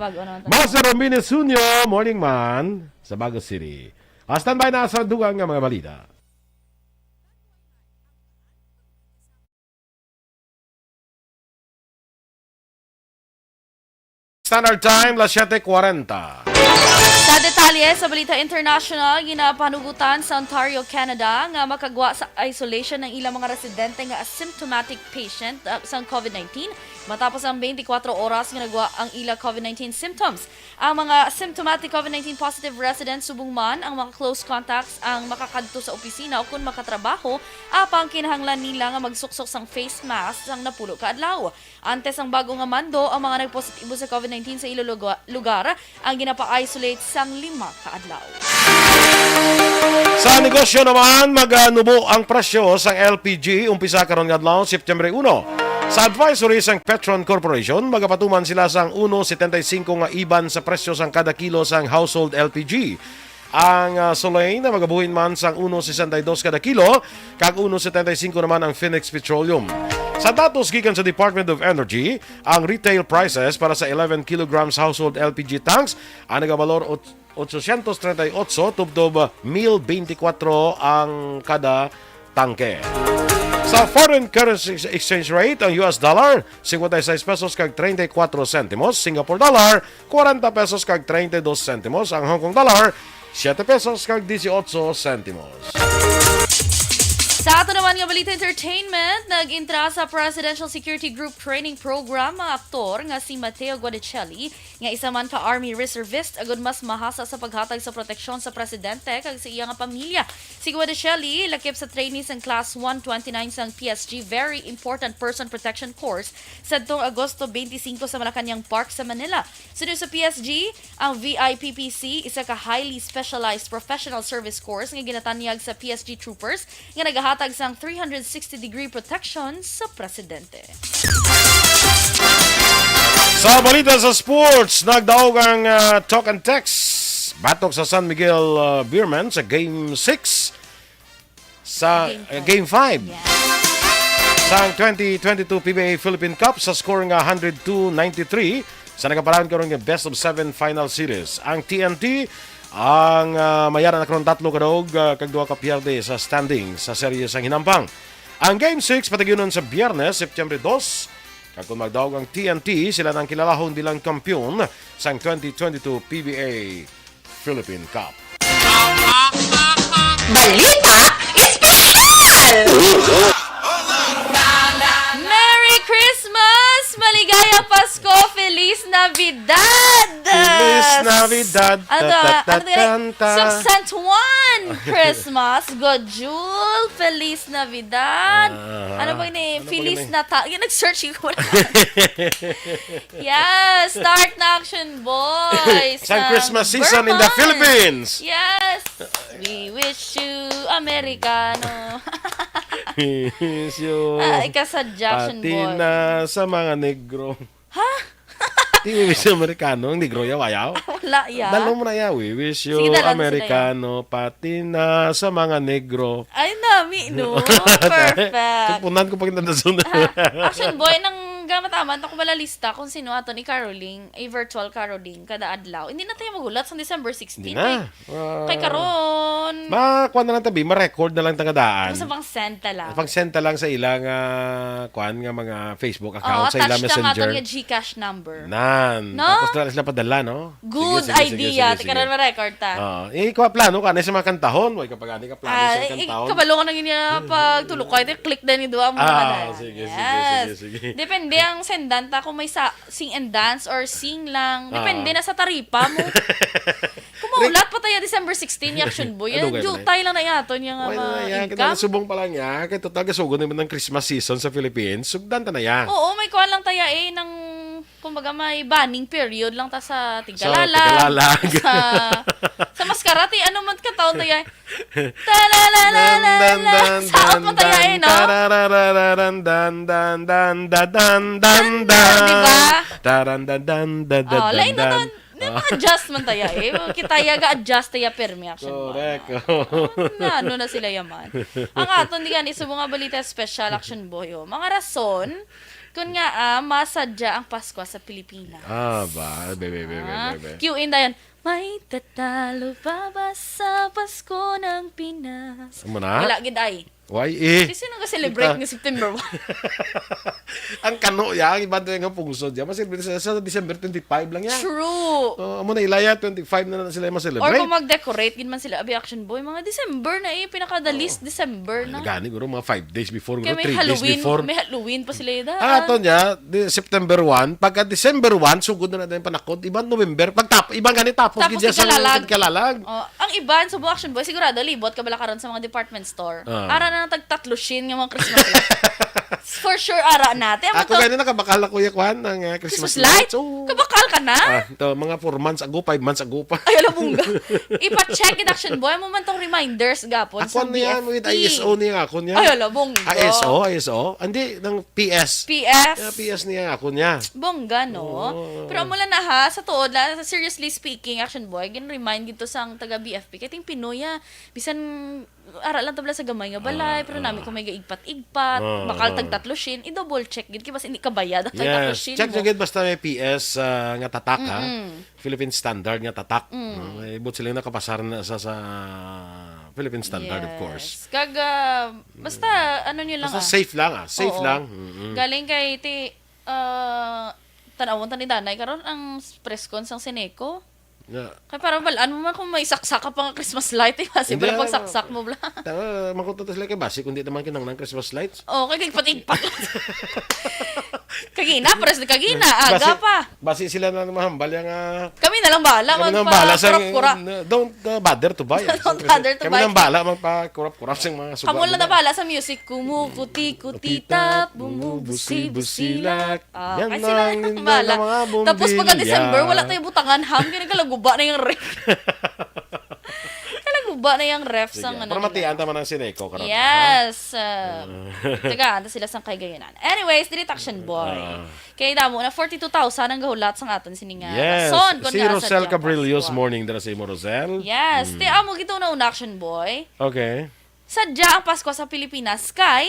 bago na. Master Romines Junio, morning man, sa Bago City. Standby na sa dugang nga mga balita. Standard Time, las 7:40. Sa detalye sa Balita International, ginapanugutan sa Ontario, Canada nga makagwa sa isolation ng ilang mga residente nga asymptomatic patient sa COVID-19 matapos ang 24 oras nga nagwa ang ilang COVID-19 symptoms. Ang mga symptomatic COVID-19 positive residents subong man ang mga close contacts ang makakadto sa opisina o kung makatrabaho apang kinahanglan nila nga magsuksok sang face mask sang napulo ka adlaw. Antes ang bago nga mando, ang mga nagpositibo sa COVID-19 sa ilo lugar ang ginapa-isolate sang 5 ka adlaw. Sa negosyo naman, maganubo ang presyo sang LPG umpisa karon nga adlaw September 1. Sa advisory sang Petron Corporation, magapatuman sila sang 1.75 nga iban sa presyo sang kada kilo sang household LPG. Ang Solane na magabuhin man sang 1.62 kada kilo, kag 1.75 naman ang Phoenix Petroleum. Sa datos gikan sa Department of Energy, ang retail prices para sa 11 kilograms household LPG tanks ang nagabalor 838 tubdob 1,024 ang kada tangke. Sa foreign currency exchange rate, ang US dollar 56 pesos kag 34 centimos, Singapore dollar 40 pesos kag 32 centimos, ang Hong Kong dollar 7 pesos kag 18 centimos. Sa ato naman nga Balita Entertainment, nag-intra sa Presidential Security Group Training Program ang aktor nga si Mateo Guadicelli, nga isa man ka Army Reservist agud mas mahasa sa paghatag sa proteksyon sa presidente kag sa iyang pamilya. Si Guadicelli lakip sa trainees ng Class 129 sang PSG Very Important Person Protection Course sadtong Agosto 25 sa Malacañang Park sa Manila. Sunod sa PSG, ang VIPPC isa ka highly specialized professional service course nga ginatanyag sa PSG troopers nga nagahatag sang 360-degree protection sa presidente. Sa balita sa sports, nagdaog ang talk and text batok sa San Miguel Beerman sa Game 6 sa Game 5 sa 2022 PBA Philippine Cup sa score nga 102-93 sa nagaparaan karon nga best of 7 final series. Ang TNT ang mayara na karon 3 kadog kag 2 ka pierde sa standing sa serye sang hinampang. Ang Game 6 patagyunon sa Biyernes, September 2. Kag kung magdaog ang TNT, sila nang kilalahon bilang kampiyon sa 2022 PBA Philippine Cup. Balita Espesyal! Merry Christmas! Maligayang Pasko! Feliz Navidad! Feliz Navidad! Succent One! Christmas! Good Jule! Feliz Navidad! Ano ba yun Feliz Natal? Yung nag-search ko na. Yes! Start na Action Boys! Isang Christmas season in the Philippines! Yes! We wish you Americano. Miss you. Ikasadya Action Pati Boy. na sa mga negro. Ha? Di we wish you Americano, ang negro yawayaw. Wala ya. Dalo mo na ya, we wish you Sige, dalan Americano, pati na sa mga negro. Ay, nami, no? Perfect. Punan ko pag nandasunod. Action Boy, nang gamataman, ako malalista kung sino ato ni Caroling, a virtual Caroling, kada adlaw. Hindi na tayo magulat sa December 16. Hindi na. Kay Karon. Kuan na lang tabi, ma-record na lang tagadaan. Sa pang senta lang. Pang-senta lang sa ilang kuan nga mga Facebook account, sa ilang messenger. Attach na nga Gcash number. Nan. No? Tapos na sila padala, no? Good Sige, idea. sige. Karon ma-record ta. Ikaw plano ka na sa mga kantahon. Huwag kapag ani ka plano sa kantahon. Kabalo ka na ganyan pag tulog ko. Click na ni Dua mo na. Sige. Depende ang sendanta kung may sing and dance or sing lang. Depende na sa taripa mo. Kung maulat pa tayo December 16 yung Action Boy. Jutay lang na yato niya nga income. Subong pa lang niya. Kaya total kasugo naman ng Christmas season sa Philippines. Sugdan ta na yan. Oo, may kuha lang tayo ng kumbaga may banning period lang ta sa Tigalalag. Sa Mascarati, ano man ka taon tayo? Saot mo tayo no? Diba? Lain na to. Adjustment tayo Kita ga-adjust tayo permi action. Correct. Ano na sila yaman. Ang aton di ganito sa mga balita special Action Boy. Mga rason Kung nga, masadya ang Pasko sa Pilipinas. Ba? Bebe. Cue in dayan. May tatalo pa ba sa Pasko ng Pinas? Amo na? Wala, gid ay. Why Kasi nung ka-celebrate ng September 1. Ang kano yan, iba doon yung pungsod yan. Sa December 25 lang yan. True. Amo na ilaya, 25 na sila Or ma-celebrate. kung mag-decorate, gin man sila, abi action boy, mga December na pinaka-the least December na. Gani, guro, mga 5 days before, Kaya guro, 3 days before. May Halloween pa sila yun. Ato niya, September 1, pagka December 1, sugod na natin yung panakot. Ibang November, ibang ganit tapos gidya sa kalalag. Ang iban, subo action boy, sigurado, libot, kabala karon sa mga department store. Ara na tag-tatlo shin ng mga Christmas lights. For sure, ara natin. Ako ganun nakabakal na Kuya Kwan ng Christmas lights. Oh. Kabakal ka na? Ito, mga 4 months ago, 5 months ago pa. Ay, alam mong ipa-check it action boy. Mo man tong reminders gapon sa Ako niya, with ISO niya ako niya. Ay, alam mong ISO? Hindi, ng PS. PS niya ako niya. Bongga, no? Pero mula na ha, sa tuod, seriously speaking, action boy, gin-remind gito sang taga-BFP. Kaya ting Pinoy, bisan ara lang tabla sa gamay nga balay, pero namin kung may gaigpat-igpat, bakal tag-tatlo shin, i-double check gid kay basta hindi ka bayad at tag-tatlo shin. Check jud basta may PS nga tatak ha. Philippine standard nga tatak. Ibot sila nakapasar na sa Philippine standard of course. Kaga basta ano niyo lang basta safe lang safe lang. Galing kay tanawon ta ni Danay karon ang press con sang Seneco. Kaya parang balaan mo man kung may saksak ka pang Christmas light, kasi wala pag saksak mo bla. Makunta sila kay basi, kundi naman kinanglan Christmas lights. Okay, kagpatigpak. Kagina, pares na kagina, aga pa. Basi sila na mahambal yung... Kami na lang bahala, magpa-kurap-kurap. Don't bother to buy. Don't bother to buy. Kami na bahala, magpa-kurap-kurap sa mga suga. Kamula na bahala sa music, kumukuti-kutitap, bumubusi-busilak. Yan lang, bahala. Tapos pagka December, wala tayo butangan, ham, kinagalaguba na yung ref. Ba na yung ref sang ano. Pero matian tama ng Seneco karon. Yes. Teka, anda sila sang kay gayonan. Anyways, dili action boy. Kay damo na 42,000 ang gahulat sang aton sininga. Yes. Son Si Rosel Cabrillo's morning dara sa imo Rosel. Yes. Ti amo gito na action boy. Okay. Sadya ang Pasko sa Pilipinas kay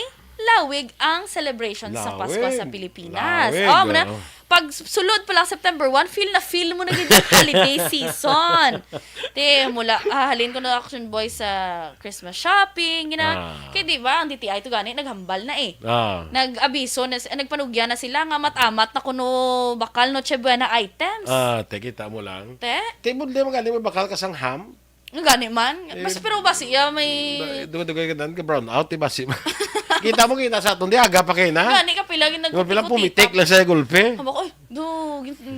lawig ang celebration sa Pasko sa Pilipinas. Muna pag sulod pa lang September 1, feel mo na gid yung holiday season. Mula halin ko na action boy sa Christmas shopping, kay di ba ang DTI to gani naghambal na nag-abiso na nagpanugya na sila nga matamat na kuno bakal no chebuena items. Kita mo lang. Mo gani mo bakal ka sang ham. Gani man. Basta pero basi may dugay ka brown out basi. Kita sa aton di aga pa kay na. Gani ka pila gid nagpila pumitik lang sa gulpe. Oy,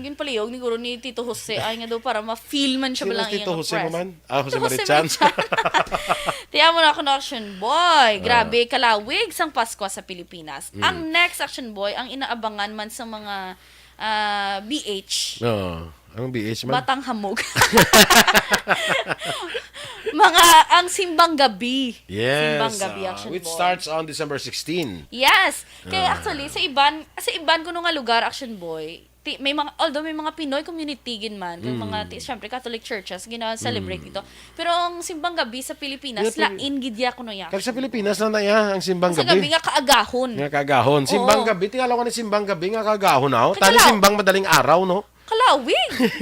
gin palihog ni guro ni Tito Jose ay nga daw para ma-feel man siya balang Tito Jose mo man. Jose Marichan. Tiyan mo na ako na action boy. Grabe kalawig sang Pasko sa Pilipinas. Ang next action boy ang inaabangan man sa mga BH. Anong BH man? Batang Hamog. Ang Simbang Gabi. Yes. Simbang Gabi action which boy. starts on December 16. Yes. Kaya actually, sa iban ko nung nga lugar, action boy, although may mga Pinoy community gin man, mga syempre Catholic churches gina-celebrate dito. Pero ang Simbang Gabi sa Pilipinas, lain gidya kuno ya. Kasi sa Pilipinas na ya ang Simbang Gabi. Sa gabi nga kaagahon. Simbang Gabi, tingala ko ni Simbang Gabi nga kaagahon na. Tani simbang madaling araw, no? Kalawig!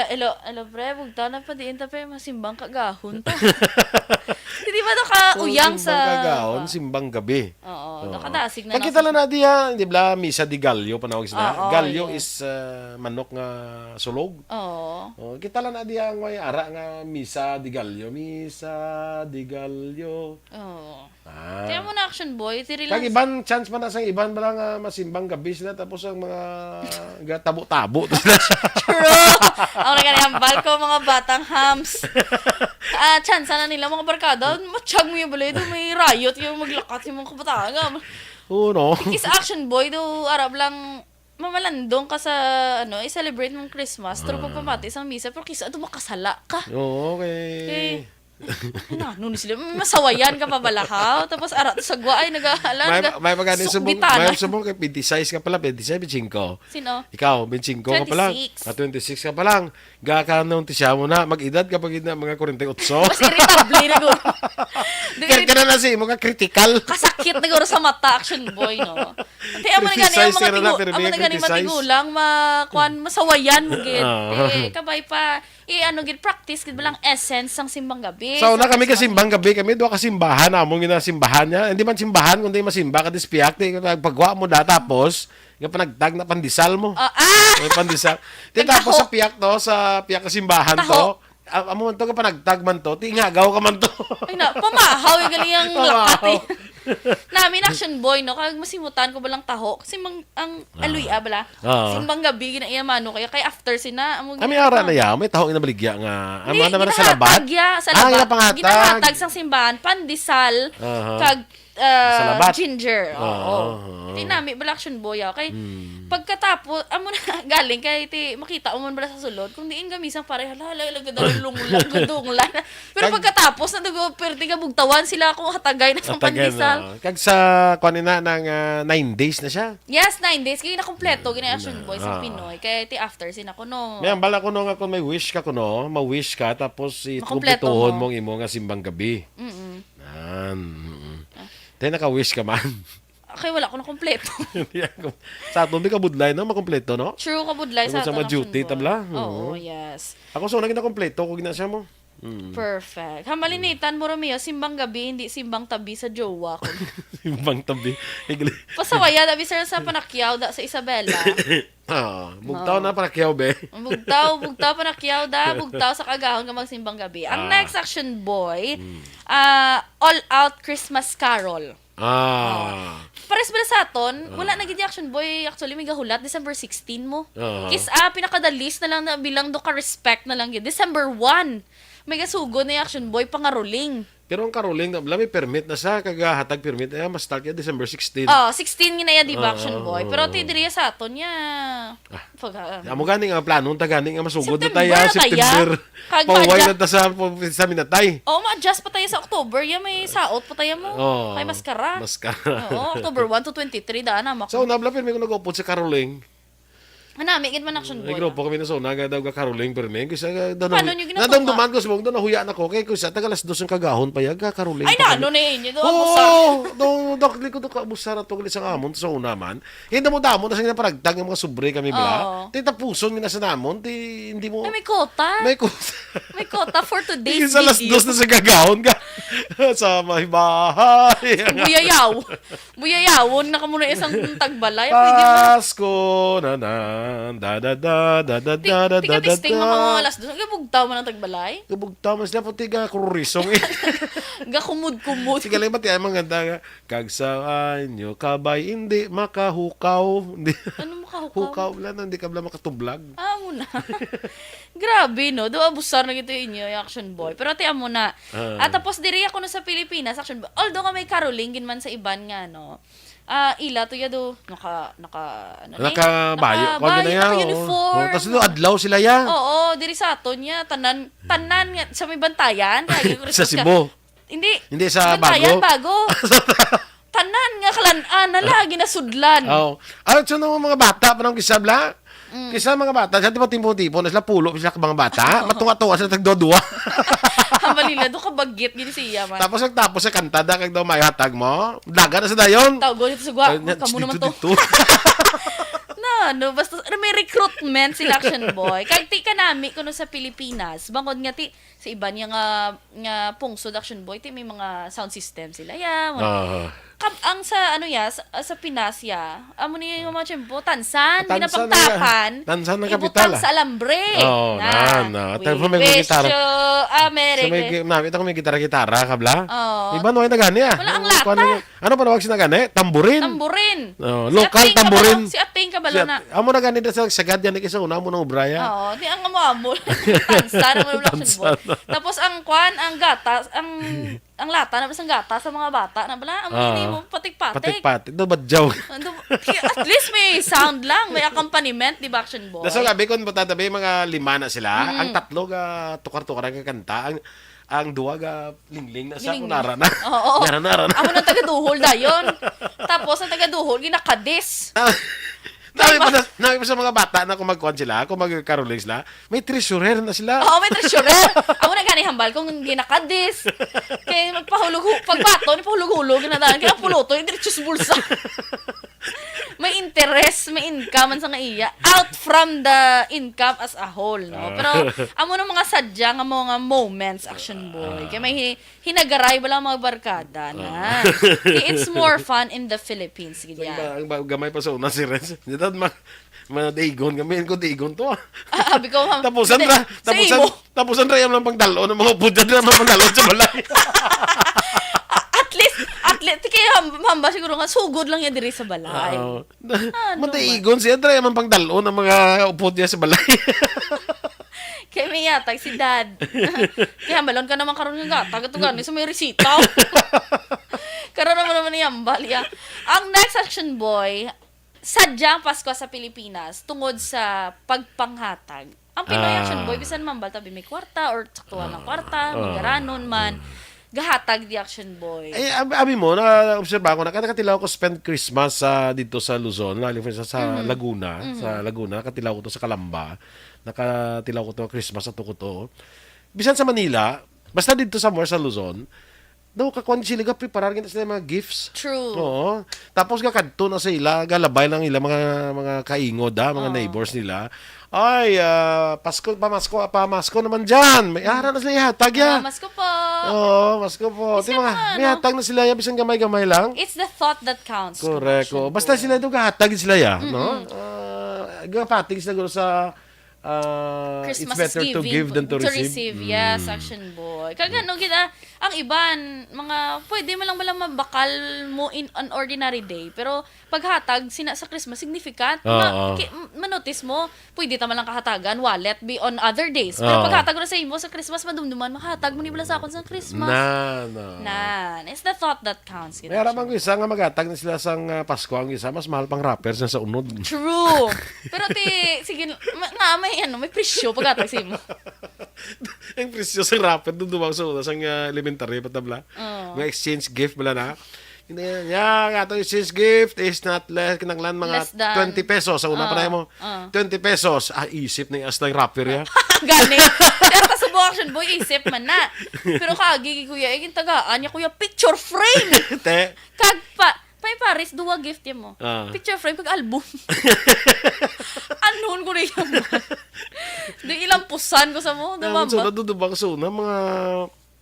Elo, pre, bugta na pa diin tape, masimbang kagahon ta. Hindi ba ito kauyang sa... Simbang kagahon, Simbang Gabi. Oo, nakadasig na. Pagkita lang na diya, di ba, Misa di Gallo, panawag sila. Gallo is manok nga sulog. Oo. Kita lang na diya, may ara nga Misa di Gallo. Misa di Gallo. Oo. Kaya mo na action boy, kag iban chance man na sang iban bala nga masimbang gabi sila tapos ang mga tabo-tabo True. Ako na ganyan ko mga batang hams. Chance na nila mga barkada, matsyag mo yung balay doon, may riot yung maglakat yung mga kabataan. No. Is action boy do arab lang mamalandong ka sa i-celebrate mong Christmas, pero pagpamati sa misa, pero kisa ito makasala ka. Okay. Ano ni sila, masawayan ka pa balahaw. Tapos arat sa gwa ay nag-aalan. May magani subong, bitana. may subong kay 26 ka pala, 26, 25. Sino? Ikaw, 25 ka pa lang. 26. 26 ka pa lang. Gaka nung tisya mo na, mag-edad kapag na mga 48. Mas irritable na guro. Kaya ka na si mga critical. Kasakit na guro sa mata, action boy, no? Kaya amo na gani matigulang, masawayan mo gid. Kabay pa, ano gid, practice gid balang essence ng simbang gabi. So, na kami kasimbang gabi, kami doon kasimbahan, among ginasimbahan niya. Hindi man simbahan, kundi masimba ka dispiyak. Pagwa mo da, tapos, yung panagtag na pandisal mo. May pandisal. Tapos sa piyak to, sa piyak kasimbahan to, amo man to ka panagtag man to, tingagaw ka man to. Ay na, pamahaw yung galing ang lakati. Namin action boy, no? Kaya masimutan ko balang taho. Kasi ang aluya bala. Simbang gabi, ginayamano kaya. Kaya after sina, kami ara na ya, may taho na baligya nga. Ano naman sa labat? Sa labat. Ginahatag sa simbahan, pandisal, kag ginger. Tinami bala action boy. Okay? Pagkatapos, amo na galing, kaya makita mo man bala sa sulod. Kung diin gamisang pare, gadulunglan. Pero pagkatapos, pwerte ka bugtawan sila kung hatagay na sa pandisal. Kag sa kanina ng 9 days na siya. Yes, 9 days. Kaya nakompleto, gina-action boy sa Pinoy. Kaya after, sina ko no. May bala ko no nga kung may wish ka ko no, ma-wish ka, tapos ikumpletuhon mong imo nga simbang gabi. Tayo naka-wish ka man. Okay, wala ko na kompleto. Sa aton, di ka budlay na makompleto, no? True, ka budlay sa aton. Sa duty, tabla. Oo, yes. Ako so, naging na kompleto, kung ginasya mo. Perfect. Hamalinitan mo Romeo, simbang gabi, hindi simbang tabi sa jowa ko. Simbang tabi. Pasawaya, tabi sir sa panakyaw da sa Isabela. Bugtaw na panakyaw, be. Bugtaw panakyaw da, bugtaw sa kagahon ka magsimbang gabi. Ang next action boy, All Out Christmas Carol. Pares ba sa aton, wala na gid action boy, actually may gahulat December 16 mo. Pinakadalis na lang na bilang do ka respect na lang gid. December 1. May gasugod na action boy pangaruling. Pero ang karuling, may permit na sa kagahatag permit, mas start ya December 16. 16 ginaya di ba action boy. Pero tidiriya sa aton niya. Amo gani nga plano, gani nga masugod na tayo September. Paway na ta sa minatay. Ma-adjust pa tayo sa October, may saot pa tayo mo. Kay maskara. October 1 to 23 daan na. So nabla permi ko nag-upod sa karuling. Hanami, gid man action boy. Ay, grupo kami na so, daw ka karuling permi. Kasi paano nyo ginagawa? nadamduman ko, subong doon, nahuya na ko. Kaya kung sa tagalas dos ang kagahon pa ka karuling. Ay, na inyo. Dokli ko ka abusar at isang amon sa una man. Hindi mo damo, nasa nga paragtag ng mga sobre kami bala. Titapuson mo na sa namon, hindi mo... May kota. May kota. May kota for today's video. Sa las dos na sa kagahon ka. Sa mahibahay. Buyayawon na ka muna isang tagbalay. Pasko na Tika testing mo mga alas doon. Gabugtaw mo ng tagbalay? Gabugtaw mo sila po tiga kururisong Gakumud-kumud. Sige lang pati ay mga ganda kagsaan nyo kabay hindi makahukaw. Ano makahukaw? Hukaw lang, hindi ka lang makatublag. Muna. Grabe no. Doon abusar na gito inyo action boy. Pero tiyan mo na. At tapos diri ako na sa Pilipinas action boy. Although ka may karolingin man sa iban nga no. Ila to yado nakabayo uniform. Tapos no adlaw sila ya. Oo, diri sa aton niya tanan nga sa may bantayan sa Cebu. Hindi sa bantayan, bago. Tanan nga kalan-an na lagi na sudlan. So no mga bata pa nang kisabla. Kisa mga bata, sa tipo-tipo na sila pulo sila ka mga bata, matunga-tunga sila tagdodua. Hamalila do ka bagit gini siya man. Tapos sa kantada kag daw may hatag mo. Daga na sa dayon. Tawgo dito sa gwa. Kamu naman to. Basta may recruitment sila action boy. Kag ti kanami kuno sa Pilipinas, bangod nga ti sa iba niya nga pungsod action boy, ti may mga sound system sila ya. Ang sa sa Pinas ya, amo ni yung mga tiyempo, tansan, ginapagtapan. Tansan ng kapital. Ibutang sa alambre. Telephone may gitara. America. Nakita ko may gitara kabla. Iba no ay nagani Wala ang lata. Ano pa nawag sinagani? Tamburin. Local tamburin. Si Ating kabalo na. Amo na ganito sa sagad yan isa una mo ng ubraya. Di ang amo. Tansan ang action boy. Tapos ang gata, ang lata na basang gata sa mga bata na bala hindi mo patik-patik. Do badyaw. At least may sound lang, may accompaniment di ba action boy. So gabi kon tatabi mga 5 na sila, ang 3 ga tukar-tukar ang kanta. ang duwaga lingling na siya Lingling. kunara na. Oo. Nara. Amo ng taga-duhol dayon. Tapos ang taga-duhol ginakadis. Nabi pa sa mga bata na kung magkuhan sila, kung magkaroling sila, may treasurer na sila. Oo, may treasurer. Amo na gani hambal kung ginakadis. Kaya pagbato ni pahulog-hulog na daan kaya puluto yung diretso sa bulsa. May interest, may income man sa nga iya out from the income as a whole, no. Pero amo ng mga sadya nga mga moments action boy. Kaya may hinagaray bala mga barkada na. It's more fun in the Philippines gid yan. Ang gamay pa sa una si Renz. Dito mga daigon kami ko daigon to. Abi ko ma'am. Tapusan ra yam lang pagdalo ng mga budad na pagdalo sa balay. At least kaya hamba siguro nga sugod lang yan diri sa balay. Mataigon siya ra yam pagdalo ng mga upod niya sa balay. Kaya may yatag si dad. Kaya balon ka naman karon nga gatag ito gani sa may resita. Karon naman ni hambal ya. Ang next action boy, sadyang Pasko sa Pilipinas tungod sa pagpanghatag. Ang Pinoy action boy bisan man balta may kwarta or saktuhan ng kwarta, magaranon man. Gahatag di action boy. Abi mo, na-obserba ko, nakatilaw ko spend Christmas dito sa Luzon, sa Laguna. Sa Laguna, nakatilaw ko to sa Calamba. Nakatilaw ko to Christmas at ko to. Bisan sa Manila, basta dito somewhere sa Luzon, daw kakuan sila preparar kita sila mga gifts. True. Oo. Tapos kadto na sila, galabay lang ila mga kaingod, mga neighbors nila. Ay, pamasko naman dyan. May ara na sila ihatag ya. Masko po. Oo, masko po. May hatag na sila ya, bisan gamay-gamay lang. It's the thought that counts. Correct. Basta sila ito kahatag sila ya. No? Gapating sila guro sa Christmas it's better is to give than to receive. Yes, action boy. Kagano kita, ang iban, mga, pwede mo lang mabakal mo in an ordinary day. Pero, paghatag, sa Christmas, significant. Manotice mo, pwede tama lang kahatagan, wallet, be on other days. Pero paghatag mo na sa imo sa Christmas, madumduman, mahatag mo ni bala sa akon sa Christmas. It's the thought that counts. May aramang isa nga maghatag na sila sa Pasko ang isa, mas mahal pang rappers na sa unod. True. Pero sige, may presyo paghatag sa imo. Ang presyo sa rapper, doon dumang sa una, sa elementary, patabla. Mga exchange gift bala na. Atong exchange gift is not less, kinanglan mga 20 pesos. Sa una pa na mo, 20 pesos. Isip na yung as ng rapper ya. Gani. Kaya pasubok action boy, isip man na. Pero kagi, kuya, tagaan niya, kuya, picture frame. Paris, duwa gift yan mo. Picture frame, pag-album. Anon ko na yan. Ilang pusan ko sa mo. So, nadudubang sa una, mga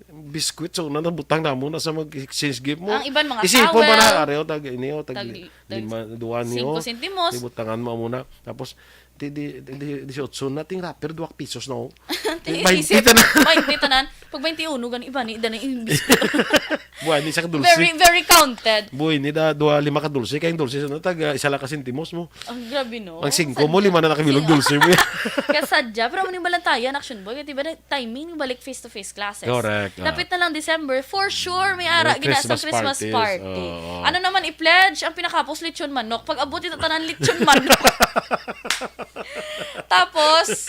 biskuit sa una, nabutang na mo na sa mag-exchange gift mo. Ang iban, mga Isipon towel. pa na, areo, tag 2 niyo. 5 centimos. Ibutangan mo muna. Tapos, 18 na, ting rapper, 2 pesos na. Isip, 20 tanan. Pag 21, gani iba ni, dana yung biskuit. Buwan ni sa kadulce. Very counted. Buwan ni, 5 ka dulce, kayong dulce sa natag, 1 lang ka sentimos mo. Ang grabe, no? Ang 5 mo, 5 na nakabilog dulce mo. Kaya sadya, pero maning balantayan, action boy, diba na timing, balik face-to-face classes. Correct. Lapit na lang December, for sure, may ara, ginasang Christmas party. Ano naman i-pledge? Ang pinakapos, lechon manok. Pag abot ito tanan, lechon manok. Tapos,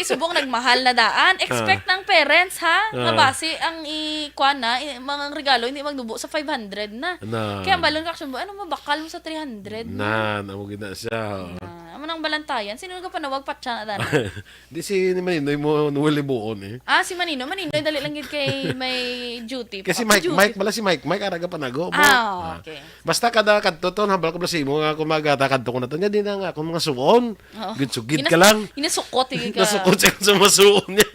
subong nagmahal na daan. Expect ng parents, ha? Mabase ang ikuan na, mga regalo, hindi magdubo sa 500 na. Kaya balon ka action boy, ano mabakal mo sa 300 na? Namugin na siya. Amo nang balantayan, sino ka pa nawag patsa na dana? Di si Maninoy mo nuwalibuon eh. Si Maninoy, dali lang gid kay may duty. Kasi Mike, araga panago mo. Okay. Basta kada kadto to, hambal ko si mo nga kumagata kadto ko na to. Nya din nga akong mga suon. Gid ka lang. Inasukot ka. Nasukot sa masuon niya.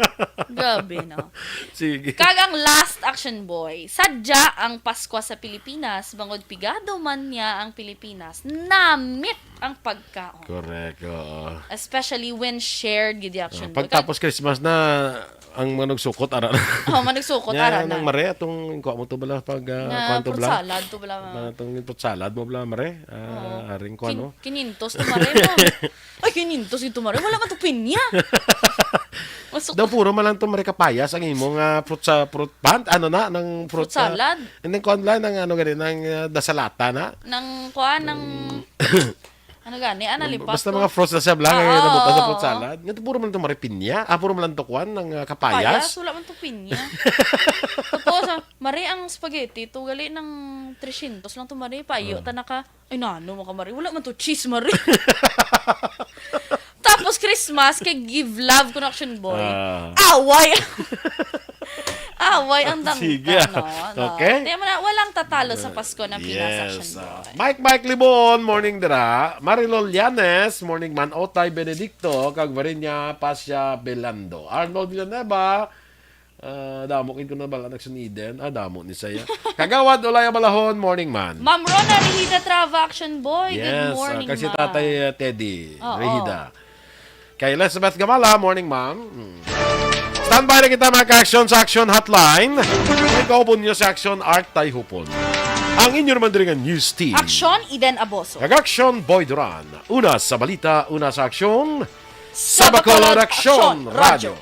Grabe, no? Sige. Kagang last action boy. Sadya ang Pasko sa Pilipinas, bangod pigado man niya ang Pilipinas, namit ang pagkaon. Correct. Especially when shared gid action boy. Pagtapos Christmas na ang manugsukot ara na. Manugsukot ara na. Nang mare atong kuha mo to bala pag kwanto bala. Salad to bala. Atong fruit salad mo bala mare. Aring kuano. Kinintos to mare mo. Ay kinintos ito mare. Wala ka to pinya. Daw puro man lang to mare kapayas ang imong fruit pant ng fruit salad. And then kuan lang ng gani ng dasalata na. Nang kuan ng Ano gani? Analipas Basta ko. mga frost na siya lang, Oo, nabuta sa oo, fruit salad. Nga puro man itong maripinya. Puro man lang tukwan ng kapayas. Payas, wala man to pinya. Tapos, Mari, ang spaghetti, to gali ng 300 lang to, Mari. Payo, tanaka, ay nano mo ka, Mari. Wala man to cheese, Mari. Tapos Christmas, kay Give Love Connection Boy. Away! Away ang dangka, Sige. no? Okay. Kaya walang tatalo sa Pasko ng Pinas Action Boy. Mike Libon, morning dira. Marilol Llanes, morning man. Otay Benedicto, kag Varinya Pasya Belando. Arnold Villanueva, damokin ko na bala Action Eden. Damo ni saya. Kagawad Olaya Balahon, morning man. Ma'am Rona Rehida Trava Action Boy, good Yes, morning, kasi ma'am. Tatay Teddy Oo. Rehida. Kay Elizabeth Gamala, morning ma'am. Standby na kita mga ka-action sa Action Hotline. Ikaw po niyo sa Action Art Tay Hupon. Ang inyo naman din ang news team. Action Eden Aboso. Kag-Action Boy Duran. Una sa balita, una sa aksyon. Sa Bacolod Action Radio.